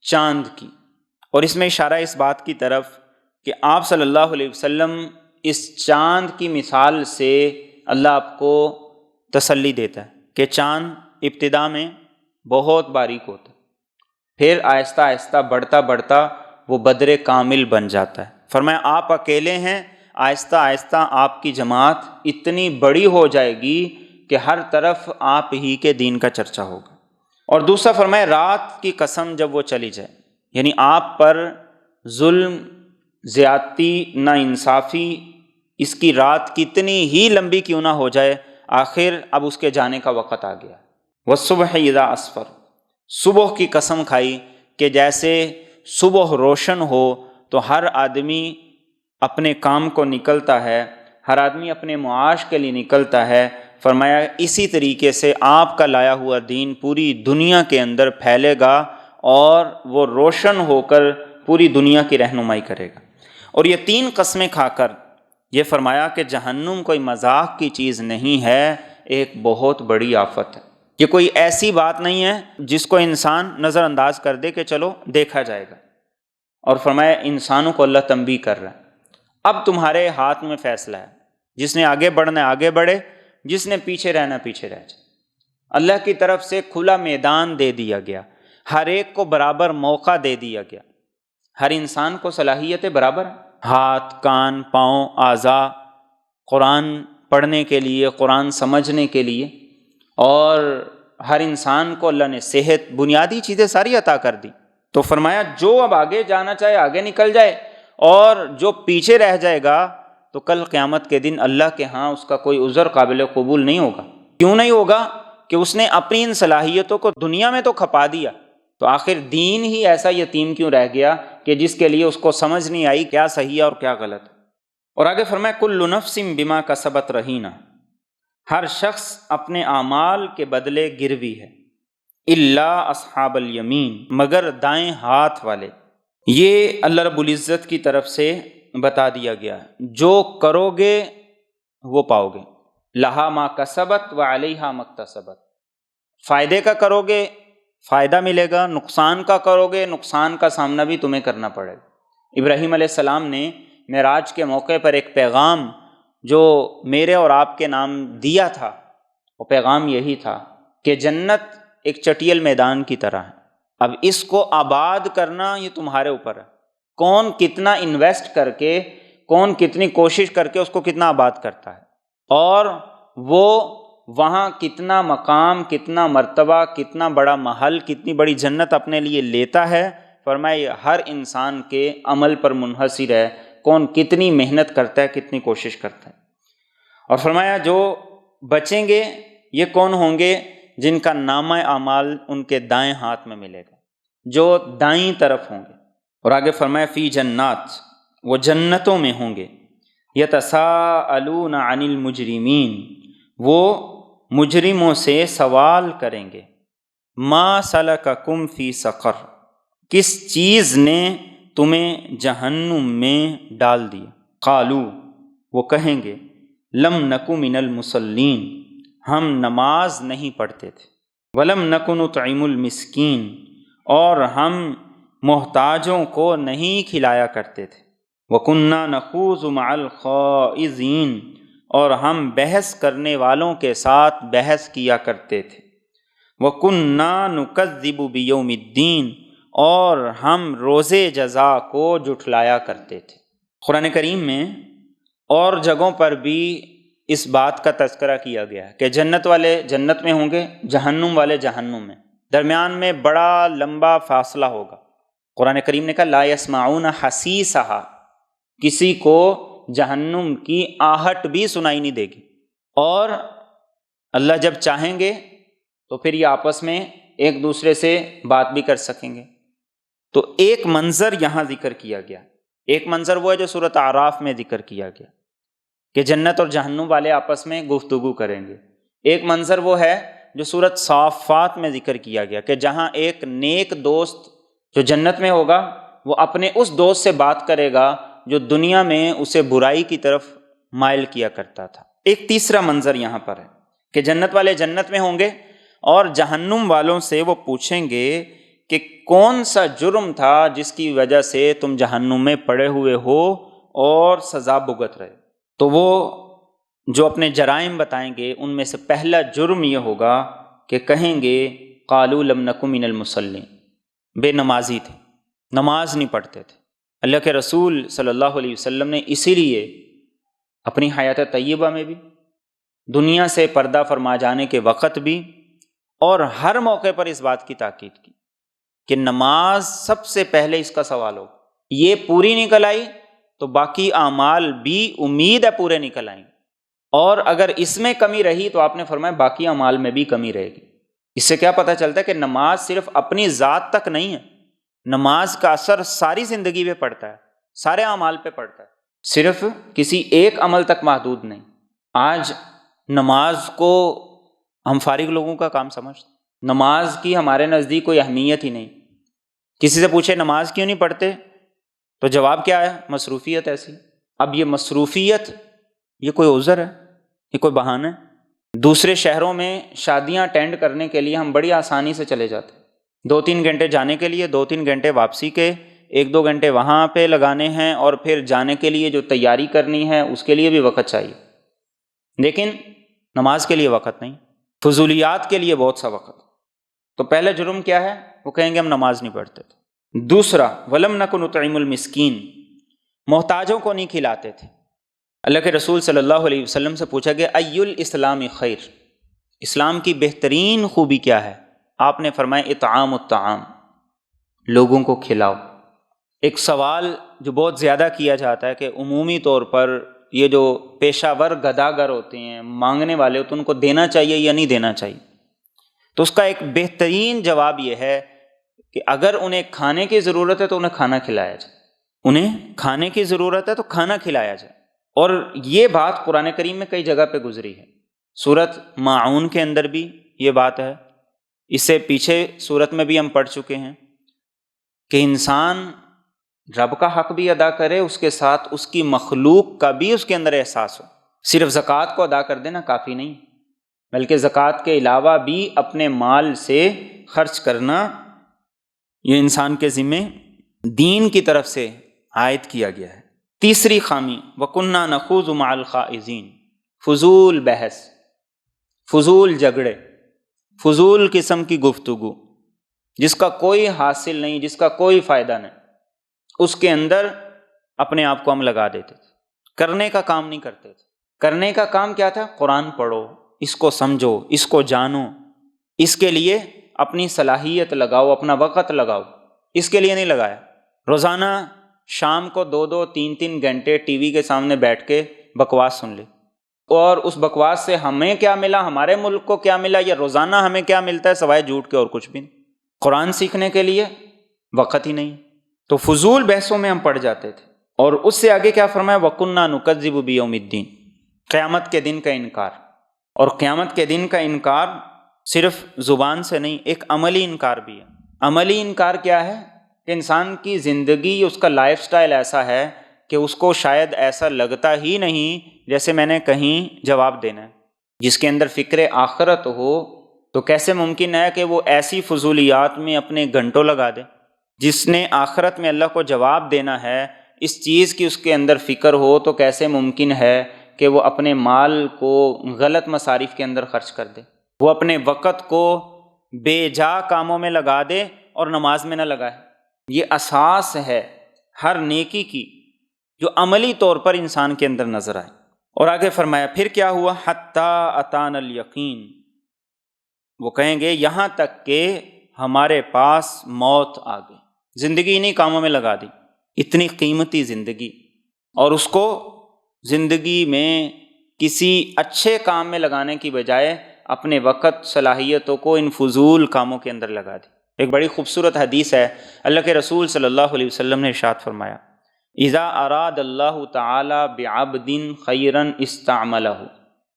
چاند کی، اور اس میں اشارہ اس بات کی طرف کہ آپ صلی اللہ علیہ وسلم اس چاند کی مثال سے اللہ آپ کو تسلی دیتا ہے کہ چاند ابتدا میں بہت باریک ہوتا ہے، پھر آہستہ آہستہ بڑھتا بڑھتا وہ بدر کامل بن جاتا ہے۔ فرمایا آپ اکیلے ہیں، آہستہ آہستہ آپ کی جماعت اتنی بڑی ہو جائے گی کہ ہر طرف آپ ہی کے دین کا چرچا ہوگا۔ اور دوسرا فرمایا رات کی قسم جب وہ چلی جائے، یعنی آپ پر ظلم، زیادتی، ناانصافی، اس کی رات کتنی ہی لمبی کیوں نہ ہو جائے، آخر اب اس کے جانے کا وقت آ گیا۔ والصبح اذا اسفر، صبح کی قسم کھائی کہ جیسے صبح روشن ہو تو ہر آدمی اپنے کام کو نکلتا ہے، ہر آدمی اپنے معاش کے لیے نکلتا ہے۔ فرمایا اسی طریقے سے آپ کا لایا ہوا دین پوری دنیا کے اندر پھیلے گا اور وہ روشن ہو کر پوری دنیا کی رہنمائی کرے گا۔ اور یہ 3 قسمیں کھا کر یہ فرمایا کہ جہنم کوئی مذاق کی چیز نہیں ہے، ایک بہت بڑی آفت ہے۔ یہ کوئی ایسی بات نہیں ہے جس کو انسان نظر انداز کر دے کہ چلو دیکھا جائے گا۔ اور فرمایا انسانوں کو اللہ تنبیہ کر رہا ہے، اب تمہارے ہاتھ میں فیصلہ ہے، جس نے آگے بڑھنا ہے آگے بڑھے، جس نے پیچھے رہنا پیچھے رہ جائے۔ اللہ کی طرف سے کھلا میدان دے دیا گیا، ہر ایک کو برابر موقع دے دیا گیا، ہر انسان کو صلاحیتیں برابر ہیں، ہاتھ، کان، پاؤں، اعضاء، قرآن پڑھنے کے لیے، قرآن سمجھنے کے لیے، اور ہر انسان کو اللہ نے صحت، بنیادی چیزیں ساری عطا کر دی۔ تو فرمایا جو اب آگے جانا چاہے آگے نکل جائے، اور جو پیچھے رہ جائے گا تو کل قیامت کے دن اللہ کے ہاں اس کا کوئی عذر قابل قبول نہیں ہوگا۔ کیوں نہیں ہوگا؟ کہ اس نے اپنی ان صلاحیتوں کو دنیا میں تو کھپا دیا، تو آخر دین ہی ایسا یتیم کیوں رہ گیا کہ جس کے لیے اس کو سمجھ نہیں آئی کیا صحیح ہے اور کیا غلط۔ اور آگے فرمایا کل نفس بما کسبت رہینہ، ہر شخص اپنے اعمال کے بدلے گروی ہے، الا اصحاب الیمین، مگر دائیں ہاتھ والے۔ یہ اللہ رب العزت کی طرف سے بتا دیا گیا ہے، جو کرو گے وہ پاؤ گے، لہا ما کسبت وعلیہا ما اکتسبت۔ فائدے کا کرو گے فائدہ ملے گا، نقصان کا کرو گے نقصان کا سامنا بھی تمہیں کرنا پڑے گا۔ ابراہیم علیہ السلام نے معراج کے موقع پر ایک پیغام جو میرے اور آپ کے نام دیا تھا، وہ پیغام یہی تھا کہ جنت ایک چٹیل میدان کی طرح ہے، اب اس کو آباد کرنا یہ تمہارے اوپر ہے، کون کتنا انویسٹ کر کے، کون کتنی کوشش کر کے اس کو کتنا آباد کرتا ہے، اور وہ وہاں کتنا مقام، کتنا مرتبہ، کتنا بڑا محل، کتنی بڑی جنت اپنے لیے لیتا ہے۔ فرمایا یہ ہر انسان کے عمل پر منحصر ہے، کون کتنی محنت کرتا ہے، کتنی کوشش کرتا ہے۔ اور فرمایا جو بچیں گے یہ کون ہوں گے؟ جن کا نامہ اعمال ان کے دائیں ہاتھ میں ملے گا، جو دائیں طرف ہوں گے۔ اور آگے فرمایا فی جنات، وہ جنتوں میں ہوں گے، یتساءلون عن المجرمین، وہ مجرموں سے سوال کریں گے، ما سلککم فی سقر، کس چیز نے تمہیں جہنم میں ڈال دیا؟ قالو، وہ کہیں گے، لم نک من المصلین، ہم نماز نہیں پڑھتے تھے، ولم نک نطعم المسکین، اور ہم محتاجوں کو نہیں کھلایا کرتے تھے، وَكُنَّا نَخُوضُ مَعَ الْخَائِضِينَ، اور ہم بحث کرنے والوں کے ساتھ بحث کیا کرتے تھے، وَكُنَّا نُكَذِّبُ بِيَوْمِ الدِّينِ، اور ہم روز جزا کو جھٹلایا کرتے تھے۔ قرآن کریم میں اور جگہوں پر بھی اس بات کا تذکرہ کیا گیا ہے کہ جنت والے جنت میں ہوں گے، جہنم والے جہنم میں، درمیان میں بڑا لمبا فاصلہ ہوگا۔ قرآن کریم نے کہا لا یسمعون حسیسہا، کسی کو جہنم کی آہٹ بھی سنائی نہیں دے گی، اور اللہ جب چاہیں گے تو پھر یہ آپس میں ایک دوسرے سے بات بھی کر سکیں گے۔ تو ایک منظر یہاں ذکر کیا گیا، ایک منظر وہ ہے جو سورۃ اعراف میں ذکر کیا گیا کہ جنت اور جہنم والے آپس میں گفتگو کریں گے۔ ایک منظر وہ ہے جو سورۃ صافات میں ذکر کیا گیا کہ جہاں ایک نیک دوست جو جنت میں ہوگا وہ اپنے اس دوست سے بات کرے گا جو دنیا میں اسے برائی کی طرف مائل کیا کرتا تھا۔ ایک تیسرا منظر یہاں پر ہے کہ جنت والے جنت میں ہوں گے اور جہنم والوں سے وہ پوچھیں گے کہ کون سا جرم تھا جس کی وجہ سے تم جہنم میں پڑے ہوئے ہو اور سزا بھگت رہے۔ تو وہ جو اپنے جرائم بتائیں گے ان میں سے پہلا جرم یہ ہوگا کہ کہیں گے قالوا لم نک من المصلین، بے نمازی تھے، نماز نہیں پڑھتے تھے۔ اللہ کے رسول صلی اللہ علیہ وسلم نے اسی لیے اپنی حیات طیبہ میں بھی، دنیا سے پردہ فرما جانے کے وقت بھی، اور ہر موقع پر اس بات کی تاکید کی کہ نماز سب سے پہلے اس کا سوال ہو۔ یہ پوری نکل آئی تو باقی اعمال بھی امید ہے پورے نکل آئیں، اور اگر اس میں کمی رہی تو آپ نے فرمایا باقی اعمال میں بھی کمی رہے گی۔ اس سے کیا پتہ چلتا ہے کہ نماز صرف اپنی ذات تک نہیں ہے، نماز کا اثر ساری زندگی پہ پڑتا ہے، سارے اعمال پہ پڑتا ہے، صرف کسی ایک عمل تک محدود نہیں۔ آج نماز کو ہم فارغ لوگوں کا کام سمجھتے، نماز کی ہمارے نزدیک کوئی اہمیت ہی نہیں۔ کسی سے پوچھے نماز کیوں نہیں پڑھتے تو جواب کیا ہے؟ مصروفیت ایسی۔ اب یہ مصروفیت یہ کوئی عذر ہے؟ یہ کوئی بہانہ ہے؟ دوسرے شہروں میں شادیاں اٹینڈ کرنے کے لیے ہم بڑی آسانی سے چلے جاتے، 2-3 گھنٹے جانے کے لیے، 2-3 گھنٹے واپسی کے، 1-2 گھنٹے وہاں پہ لگانے ہیں، اور پھر جانے کے لیے جو تیاری کرنی ہے اس کے لیے بھی وقت چاہیے، لیکن نماز کے لیے وقت نہیں، فضولیات کے لیے بہت سا وقت۔ تو پہلا جرم کیا ہے؟ وہ کہیں گے ہم نماز نہیں پڑھتے تھے۔ دوسرا وَلَمْ نَكُ نُطْعِمُ الْمِسْكِينَ، محتاجوں کو نہیں کھلاتے تھے۔ اللہ کے رسول صلی اللہ علیہ وسلم سے پوچھا گیا ای الاسلام خیر، اسلام کی بہترین خوبی کیا ہے؟ آپ نے فرمایا اطعام الطعام، لوگوں کو کھلاؤ۔ ایک سوال جو بہت زیادہ کیا جاتا ہے کہ عمومی طور پر یہ جو پیشہ ور گداگر ہوتے ہیں، مانگنے والے ہوتے ہیں، ان کو دینا چاہیے یا نہیں دینا چاہیے؟ تو اس کا ایک بہترین جواب یہ ہے کہ اگر انہیں کھانے کی ضرورت ہے تو انہیں کھانا کھلایا جائے، انہیں کھانے کی ضرورت ہے تو کھانا کھلایا جائے۔ اور یہ بات قرآن کریم میں کئی جگہ پہ گزری ہے سورت ماعون کے اندر بھی یہ بات ہے، اس سے پیچھے صورت میں بھی ہم پڑھ چکے ہیں کہ انسان رب کا حق بھی ادا کرے، اس کے ساتھ اس کی مخلوق کا بھی اس کے اندر احساس ہو۔ صرف زکوٰۃ کو ادا کر دینا کافی نہیں، بلکہ زکوٰۃ کے علاوہ بھی اپنے مال سے خرچ کرنا یہ انسان کے ذمے دین کی طرف سے عائد کیا گیا ہے۔ تیسری خامی وَكُنَّا نَخُوضُ مَعَ الْخَائِضِينَ، فضول بحث، فضول جھگڑے، فضول قسم کی گفتگو جس کا کوئی حاصل نہیں، جس کا کوئی فائدہ نہیں، اس کے اندر اپنے آپ کو ہم لگا دیتے تھے، کرنے کا کام نہیں کرتے تھے۔ کرنے کا کام کیا تھا؟ قرآن پڑھو، اس کو سمجھو، اس کو جانو، اس کے لیے اپنی صلاحیت لگاؤ، اپنا وقت لگاؤ، اس کے لیے نہیں لگایا۔ روزانہ شام کو 2-2 3-3 گھنٹے ٹی وی کے سامنے بیٹھ کے بکواس سن لے، اور اس بکواس سے ہمیں کیا ملا، ہمارے ملک کو کیا ملا، یا روزانہ ہمیں کیا ملتا ہے سوائے جھوٹ کے اور کچھ بھی نہیں۔ قرآن سیکھنے کے لیے وقت ہی نہیں، تو فضول بحثوں میں ہم پڑ جاتے تھے۔ اور اس سے آگے کیا فرمایا؟ وَكُنَّا نُكَذِّبُ بِيَوْمِ الدِّينِ، قیامت کے دن کا انکار۔ اور قیامت کے دن کا انکار صرف زبان سے نہیں، ایک عملی انکار بھی ہے۔ عملی انکار کیا ہے؟ کہ انسان کی زندگی، اس کا لائف سٹائل ایسا ہے کہ اس کو شاید ایسا لگتا ہی نہیں جیسے میں نے کہیں جواب دینا ہے۔ جس کے اندر فکر آخرت ہو تو کیسے ممکن ہے کہ وہ ایسی فضولیات میں اپنے گھنٹوں لگا دے؟ جس نے آخرت میں اللہ کو جواب دینا ہے، اس چیز کی اس کے اندر فکر ہو تو کیسے ممکن ہے کہ وہ اپنے مال کو غلط مصارف کے اندر خرچ کر دے، وہ اپنے وقت کو بے جا کاموں میں لگا دے اور نماز میں نہ لگائے۔ یہ اساس ہے ہر نیکی کی جو عملی طور پر انسان کے اندر نظر آئے۔ اور آگے فرمایا پھر کیا ہوا؟ حتیٰ اتانا الیقین، وہ کہیں گے یہاں تک کہ ہمارے پاس موت آ گئی۔ زندگی انہی کاموں میں لگا دی، اتنی قیمتی زندگی، اور اس کو زندگی میں کسی اچھے کام میں لگانے کی بجائے اپنے وقت، صلاحیتوں کو ان فضول کاموں کے اندر لگا دی۔ ایک بڑی خوبصورت حدیث ہے، اللہ کے رسول صلی اللہ علیہ وسلم نے ارشاد فرمایا اذا اراد اللہ تعالی بعبد خیرا استعملہ،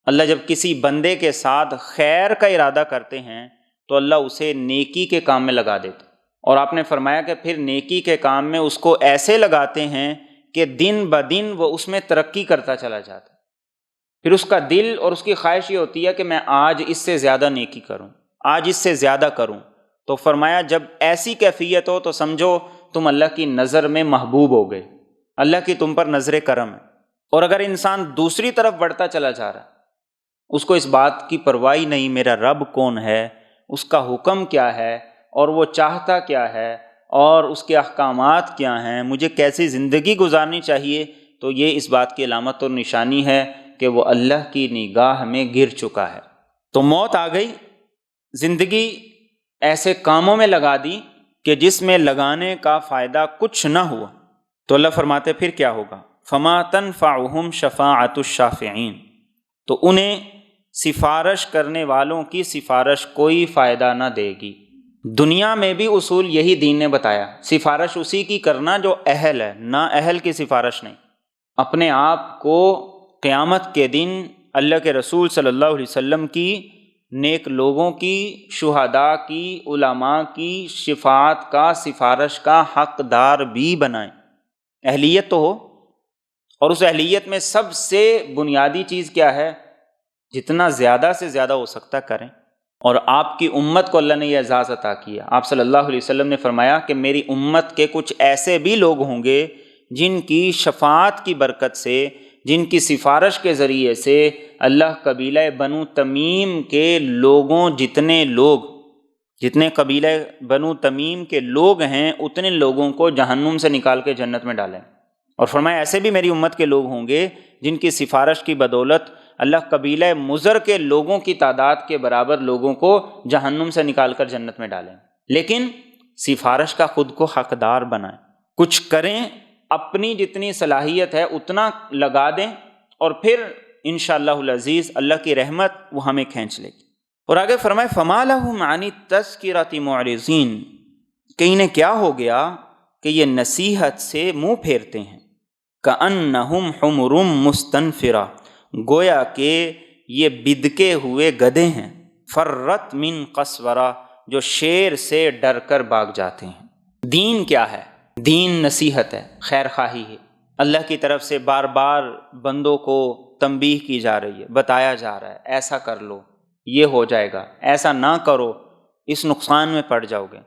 اللہ جب کسی بندے کے ساتھ خیر کا ارادہ کرتے ہیں تو اللہ اسے نیکی کے کام میں لگا دیتے، اور آپ نے فرمایا کہ پھر نیکی کے کام میں اس کو ایسے لگاتے ہیں کہ دن بدن وہ اس میں ترقی کرتا چلا جاتا ہے۔ پھر اس کا دل اور اس کی خواہش یہ ہوتی ہے کہ میں آج اس سے زیادہ نیکی کروں، آج اس سے زیادہ کروں۔ تو فرمایا جب ایسی کیفیت ہو تو سمجھو تم اللہ کی نظر میں محبوب ہو گئے، اللہ کی تم پر نظر کرم ہے۔ اور اگر انسان دوسری طرف بڑھتا چلا جا رہا ہے، اس کو اس بات کی پرواہ نہیں میرا رب کون ہے، اس کا حکم کیا ہے، اور وہ چاہتا کیا ہے، اور اس کے احکامات کیا ہیں، مجھے کیسی زندگی گزارنی چاہیے، تو یہ اس بات کی علامت اور نشانی ہے کہ وہ اللہ کی نگاہ میں گر چکا ہے۔ تو موت آ گئی، زندگی ایسے کاموں میں لگا دی کہ جس میں لگانے کا فائدہ کچھ نہ ہوا۔ تو اللہ فرماتے پھر کیا ہوگا؟ فما تنفعہم شفاعۃ الشافعین، تو انہیں سفارش کرنے والوں کی سفارش کوئی فائدہ نہ دے گی۔ دنیا میں بھی اصول یہی دین نے بتایا، سفارش اسی کی کرنا جو اہل ہے، نہ اہل کی سفارش نہیں۔ اپنے آپ کو قیامت کے دن اللہ کے رسول صلی اللہ علیہ وسلم کی، نیک لوگوں کی، شہداء کی، علماء کی شفاعت کا، سفارش کا حقدار بھی بنائیں۔ اہلیت تو ہو، اور اس اہلیت میں سب سے بنیادی چیز کیا ہے؟ جتنا زیادہ سے زیادہ ہو سکتا کریں۔ اور آپ کی امت کو اللہ نے یہ اعزاز عطا کیا، آپ صلی اللہ علیہ وسلم نے فرمایا کہ میری امت کے کچھ ایسے بھی لوگ ہوں گے جن کی شفاعت کی برکت سے، جن کی سفارش کے ذریعے سے اللہ قبیلہ بنو تمیم کے لوگوں، جتنے قبیلہ بنو تمیم کے لوگ ہیں اتنے لوگوں کو جہنم سے نکال کے جنت میں ڈالیں۔ اور فرمایا ایسے بھی میری امت کے لوگ ہوں گے جن کی سفارش کی بدولت اللہ قبیلہ مضر کے لوگوں کی تعداد کے برابر لوگوں کو جہنم سے نکال کر جنت میں ڈالیں۔ لیکن سفارش کا خود کو حقدار بنائیں، کچھ کریں، اپنی جتنی صلاحیت ہے اتنا لگا دیں، اور پھر انشاءاللہ العزیز اللہ کی رحمت وہ ہمیں کھینچ لے گی۔ اور آگے فرمائے فما لہم عن التذکرۃ معرضین، کہ انہیں کیا ہو گیا کہ یہ نصیحت سے منہ پھیرتے ہیں۔ کأنہم حمر مستنفرہ، گویا کہ یہ بدکے ہوئے گدھے ہیں، فرت من قسورہ، جو شیر سے ڈر کر بھاگ جاتے ہیں۔ دین کیا ہے؟ دین نصیحت ہے، خیر خواہی ہے۔ اللہ کی طرف سے بار بار بندوں کو تنبیہ کی جا رہی ہے، بتایا جا رہا ہے ایسا کر لو یہ ہو جائے گا، ایسا نہ کرو اس نقصان میں پڑ جاؤ گے۔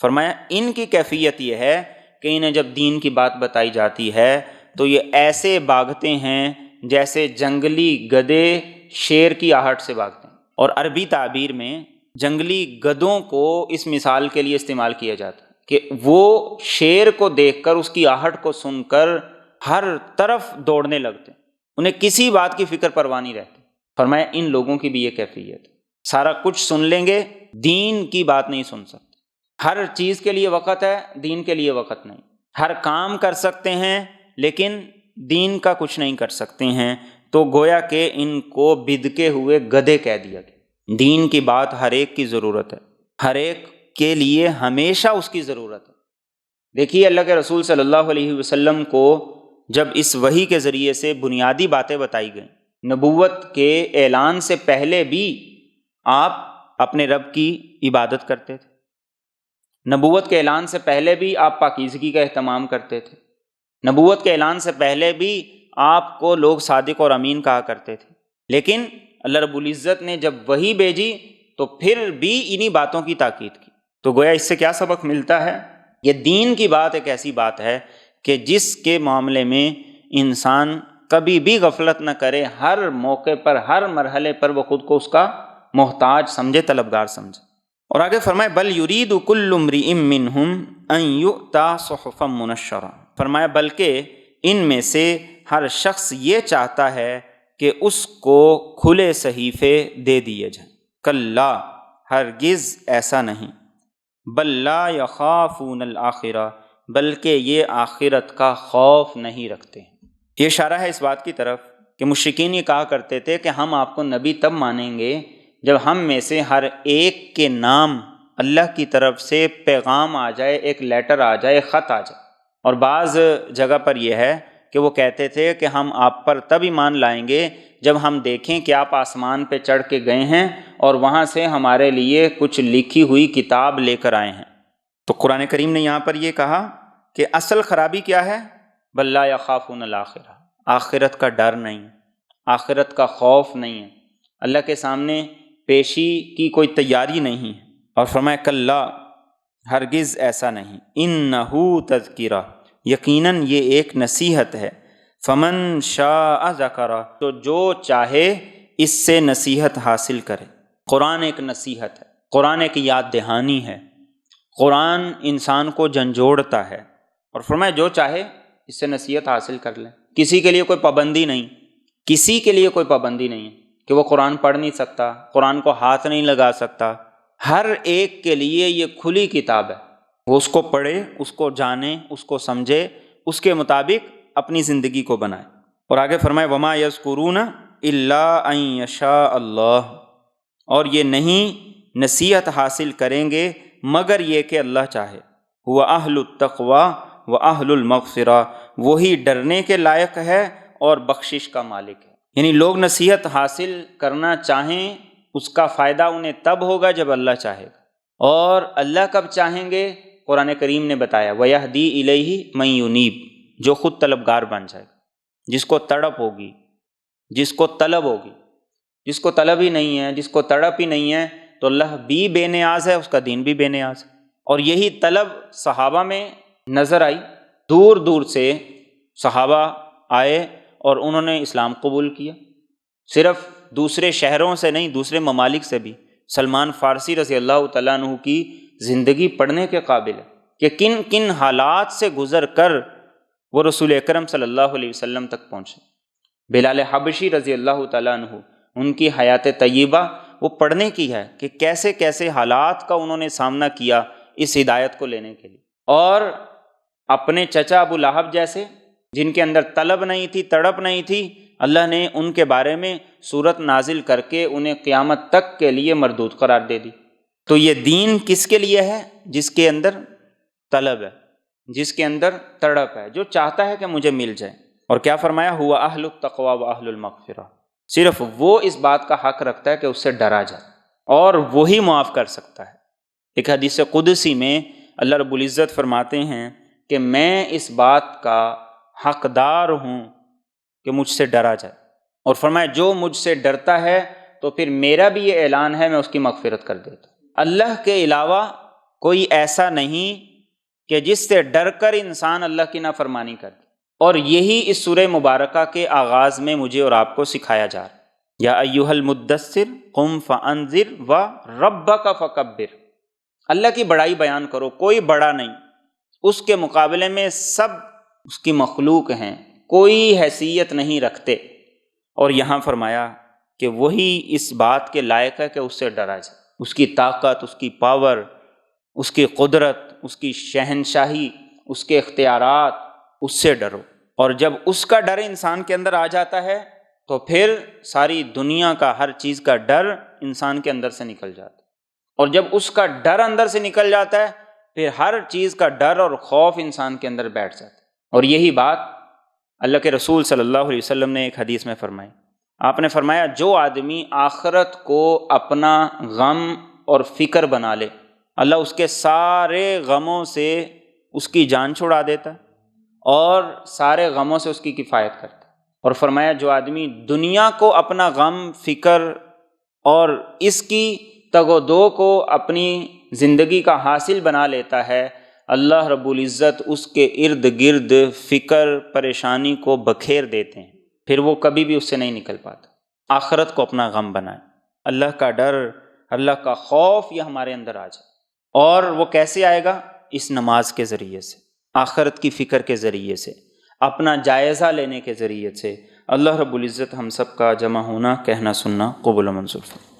فرمایا ان کی کیفیت یہ ہے کہ انہیں جب دین کی بات بتائی جاتی ہے تو یہ ایسے بھاگتے ہیں جیسے جنگلی گدھے شیر کی آہٹ سے بھاگتے ہیں۔ اور عربی تعبیر میں جنگلی گدھوں کو اس مثال کے لیے استعمال کیا جاتا ہے کہ وہ شیر کو دیکھ کر اس کی آہٹ کو سن کر ہر طرف دوڑنے لگتے ہیں، انہیں کسی بات کی فکر پرواہ نہیں رہتی۔ فرمایا ان لوگوں کی بھی یہ کیفیت ہے، سارا کچھ سن لیں گے، دین کی بات نہیں سن سکتے۔ ہر چیز کے لیے وقت ہے، دین کے لیے وقت نہیں۔ ہر کام کر سکتے ہیں لیکن دین کا کچھ نہیں کر سکتے ہیں، تو گویا کہ ان کو بدکے ہوئے گدھے کہہ دیا گیا۔ دین کی بات ہر ایک کی ضرورت ہے، ہر ایک کے لیے ہمیشہ اس کی ضرورت ہے۔ دیکھیے اللہ کے رسول صلی اللہ علیہ وسلم کو جب اس وحی کے ذریعے سے بنیادی باتیں بتائی گئیں، نبوت کے اعلان سے پہلے بھی آپ اپنے رب کی عبادت کرتے تھے، نبوت کے اعلان سے پہلے بھی آپ پاکیزگی کا اہتمام کرتے تھے، نبوت کے اعلان سے پہلے بھی آپ کو لوگ صادق اور امین کہا کرتے تھے، لیکن اللہ رب العزت نے جب وحی بھیجی تو پھر بھی انہی باتوں کی تاکید کی۔ تو گویا اس سے کیا سبق ملتا ہے؟ یہ دین کی بات ایک ایسی بات ہے کہ جس کے معاملے میں انسان کبھی بھی غفلت نہ کرے، ہر موقع پر ہر مرحلے پر وہ خود کو اس کا محتاج سمجھے، طلبگار سمجھے۔ اور آگے فرمائے بل یرید کل امرئ منہم ان یؤتی صحفا منشرہ، فرمایا بلکہ ان میں سے ہر شخص یہ چاہتا ہے کہ اس کو کھلے صحیفے دے دیے جائیں۔ کلا، ہرگز ایسا نہیں، بل لا یخافون الآخرہ، بلکہ یہ آخرت کا خوف نہیں رکھتے۔ یہ اشارہ ہے اس بات کی طرف کہ مشرکین یہ کہا کرتے تھے کہ ہم آپ کو نبی تب مانیں گے جب ہم میں سے ہر ایک کے نام اللہ کی طرف سے پیغام آ جائے، ایک لیٹر آ جائے، خط آ جائے۔ اور بعض جگہ پر یہ ہے کہ وہ کہتے تھے کہ ہم آپ پر تب ایمان لائیں گے جب ہم دیکھیں کہ آپ آسمان پہ چڑھ کے گئے ہیں اور وہاں سے ہمارے لیے کچھ لکھی ہوئی کتاب لے کر آئے ہیں۔ تو قرآن کریم نے یہاں پر یہ کہا کہ اصل خرابی کیا ہے؟ بل لا یخافون الآخرہ، آخرت کا ڈر نہیں، آخرت کا خوف نہیں ہے، اللہ کے سامنے پیشی کی کوئی تیاری نہیں ہے۔ اور فرمایا کلا، ہرگز ایسا نہیں، انہو تذکرہ، یقیناً یہ ایک نصیحت ہے، فمن شاء ذکرہ، تو جو چاہے اس سے نصیحت حاصل کرے۔ قرآن ایک نصیحت ہے، قرآن ایک یاد دہانی ہے، قرآن انسان کو جھنجھوڑتا ہے، اور فرمایا جو چاہے اس سے نصیحت حاصل کر لیں۔ کسی کے لیے کوئی پابندی نہیں، کسی کے لیے کوئی پابندی نہیں ہے کہ وہ قرآن پڑھ نہیں سکتا، قرآن کو ہاتھ نہیں لگا سکتا۔ ہر ایک کے لیے یہ کھلی کتاب ہے، وہ اس کو پڑھے، اس کو جانے، اس کو سمجھے، اس کے مطابق اپنی زندگی کو بنائے۔ اور آگے فرمائے وما یذکرون الا ان یشاء اللہ، اور یہ نہیں نصیحت حاصل کریں گے مگر یہ کہ اللہ چاہے۔ هو اہل التقوی و اہل المغفرہ، وہی ڈرنے کے لائق ہے اور بخشش کا مالک ہے۔ یعنی لوگ نصیحت حاصل کرنا چاہیں، اس کا فائدہ انہیں تب ہوگا جب اللہ چاہے گا، اور اللہ کب چاہیں گے؟ قرآن کریم نے بتایا وَيَهْدِي إِلَيْهِ مَن يُنِيبُ، جو خود طلبگار بن جائے گا، جس کو تڑپ ہوگی، جس کو طلب ہوگی۔ جس کو طلب ہی نہیں ہے، جس کو تڑپ ہی نہیں ہے، تو اللہ بھی بے نیاز ہے، اس کا دین بھی بے نیاز ہے۔ اور یہی طلب صحابہ میں نظر آئی، دور دور سے صحابہ آئے اور انہوں نے اسلام قبول کیا، صرف دوسرے شہروں سے نہیں، دوسرے ممالک سے بھی۔ سلمان فارسی رضی اللہ تعالیٰ عنہ کی زندگی پڑھنے کے قابل ہے کہ کن کن حالات سے گزر کر وہ رسول اکرم صلی اللہ علیہ وسلم تک پہنچے۔ بلال حبشی رضی اللہ تعالیٰ عنہ، ان کی حیات طیبہ وہ پڑھنے کی ہے کہ کیسے کیسے حالات کا انہوں نے سامنا کیا اس ہدایت کو لینے کے لیے۔ اور اپنے چچا ابو لہب جیسے جن کے اندر طلب نہیں تھی، تڑپ نہیں تھی، اللہ نے ان کے بارے میں سورت نازل کر کے انہیں قیامت تک کے لیے مردود قرار دے دی۔ تو یہ دین کس کے لیے ہے؟ جس کے اندر طلب ہے، جس کے اندر تڑپ ہے، جو چاہتا ہے کہ مجھے مل جائے۔ اور کیا فرمایا ہوا اہل التقوی و اہل المغفرہ، صرف وہ اس بات کا حق رکھتا ہے کہ اس سے ڈرا جائے، اور وہی معاف کر سکتا ہے۔ ایک حدیث قدسی میں اللہ رب العزت فرماتے ہیں کہ میں اس بات کا حقدار ہوں کہ مجھ سے ڈرا جائے، اور فرمایا جو مجھ سے ڈرتا ہے تو پھر میرا بھی یہ اعلان ہے، میں اس کی مغفرت کر دیتا ہوں۔ اللہ کے علاوہ کوئی ایسا نہیں کہ جس سے ڈر کر انسان اللہ کی نافرمانی کرے، اور یہی اس سورہ مبارکہ کے آغاز میں مجھے اور آپ کو سکھایا جا رہا ہے۔ یا ایھا المدثر قم فانذر وربک فکبر، اللہ کی بڑائی بیان کرو، کوئی بڑا نہیں، اس کے مقابلے میں سب اس کی مخلوق ہیں، کوئی حیثیت نہیں رکھتے۔ اور یہاں فرمایا کہ وہی اس بات کے لائق ہے کہ اس سے ڈرا جائے، اس کی طاقت، اس کی پاور، اس کی قدرت، اس کی شہنشاہی، اس کے اختیارات، اس سے ڈرو۔ اور جب اس کا ڈر انسان کے اندر آ جاتا ہے تو پھر ساری دنیا کا، ہر چیز کا ڈر انسان کے اندر سے نکل جاتا ہے، اور جب اس کا ڈر اندر سے نکل جاتا ہے پھر ہر چیز کا ڈر اور خوف انسان کے اندر بیٹھ جاتا ہے۔ اور یہی بات اللہ کے رسول صلی اللہ علیہ وسلم نے ایک حدیث میں فرمائی۔ آپ نے فرمایا جو آدمی آخرت کو اپنا غم اور فکر بنا لے، اللہ اس کے سارے غموں سے اس کی جان چھڑا دیتا ہے اور سارے غموں سے اس کی کفایت کرتا ہے۔ اور فرمایا جو آدمی دنیا کو اپنا غم، فکر اور اس کی تگ و دو کو اپنی زندگی کا حاصل بنا لیتا ہے، اللہ رب العزت اس کے ارد گرد فکر، پریشانی کو بکھیر دیتے ہیں، پھر وہ کبھی بھی اس سے نہیں نکل پاتا۔ آخرت کو اپنا غم بنائیں، اللہ کا ڈر، اللہ کا خوف یہ ہمارے اندر آ جائے۔ اور وہ کیسے آئے گا؟ اس نماز کے ذریعے سے، آخرت کی فکر کے ذریعے سے، اپنا جائزہ لینے کے ذریعے سے۔ اللہ رب العزت ہم سب کا جمع ہونا، کہنا، سننا قبول و منظور فرمائے۔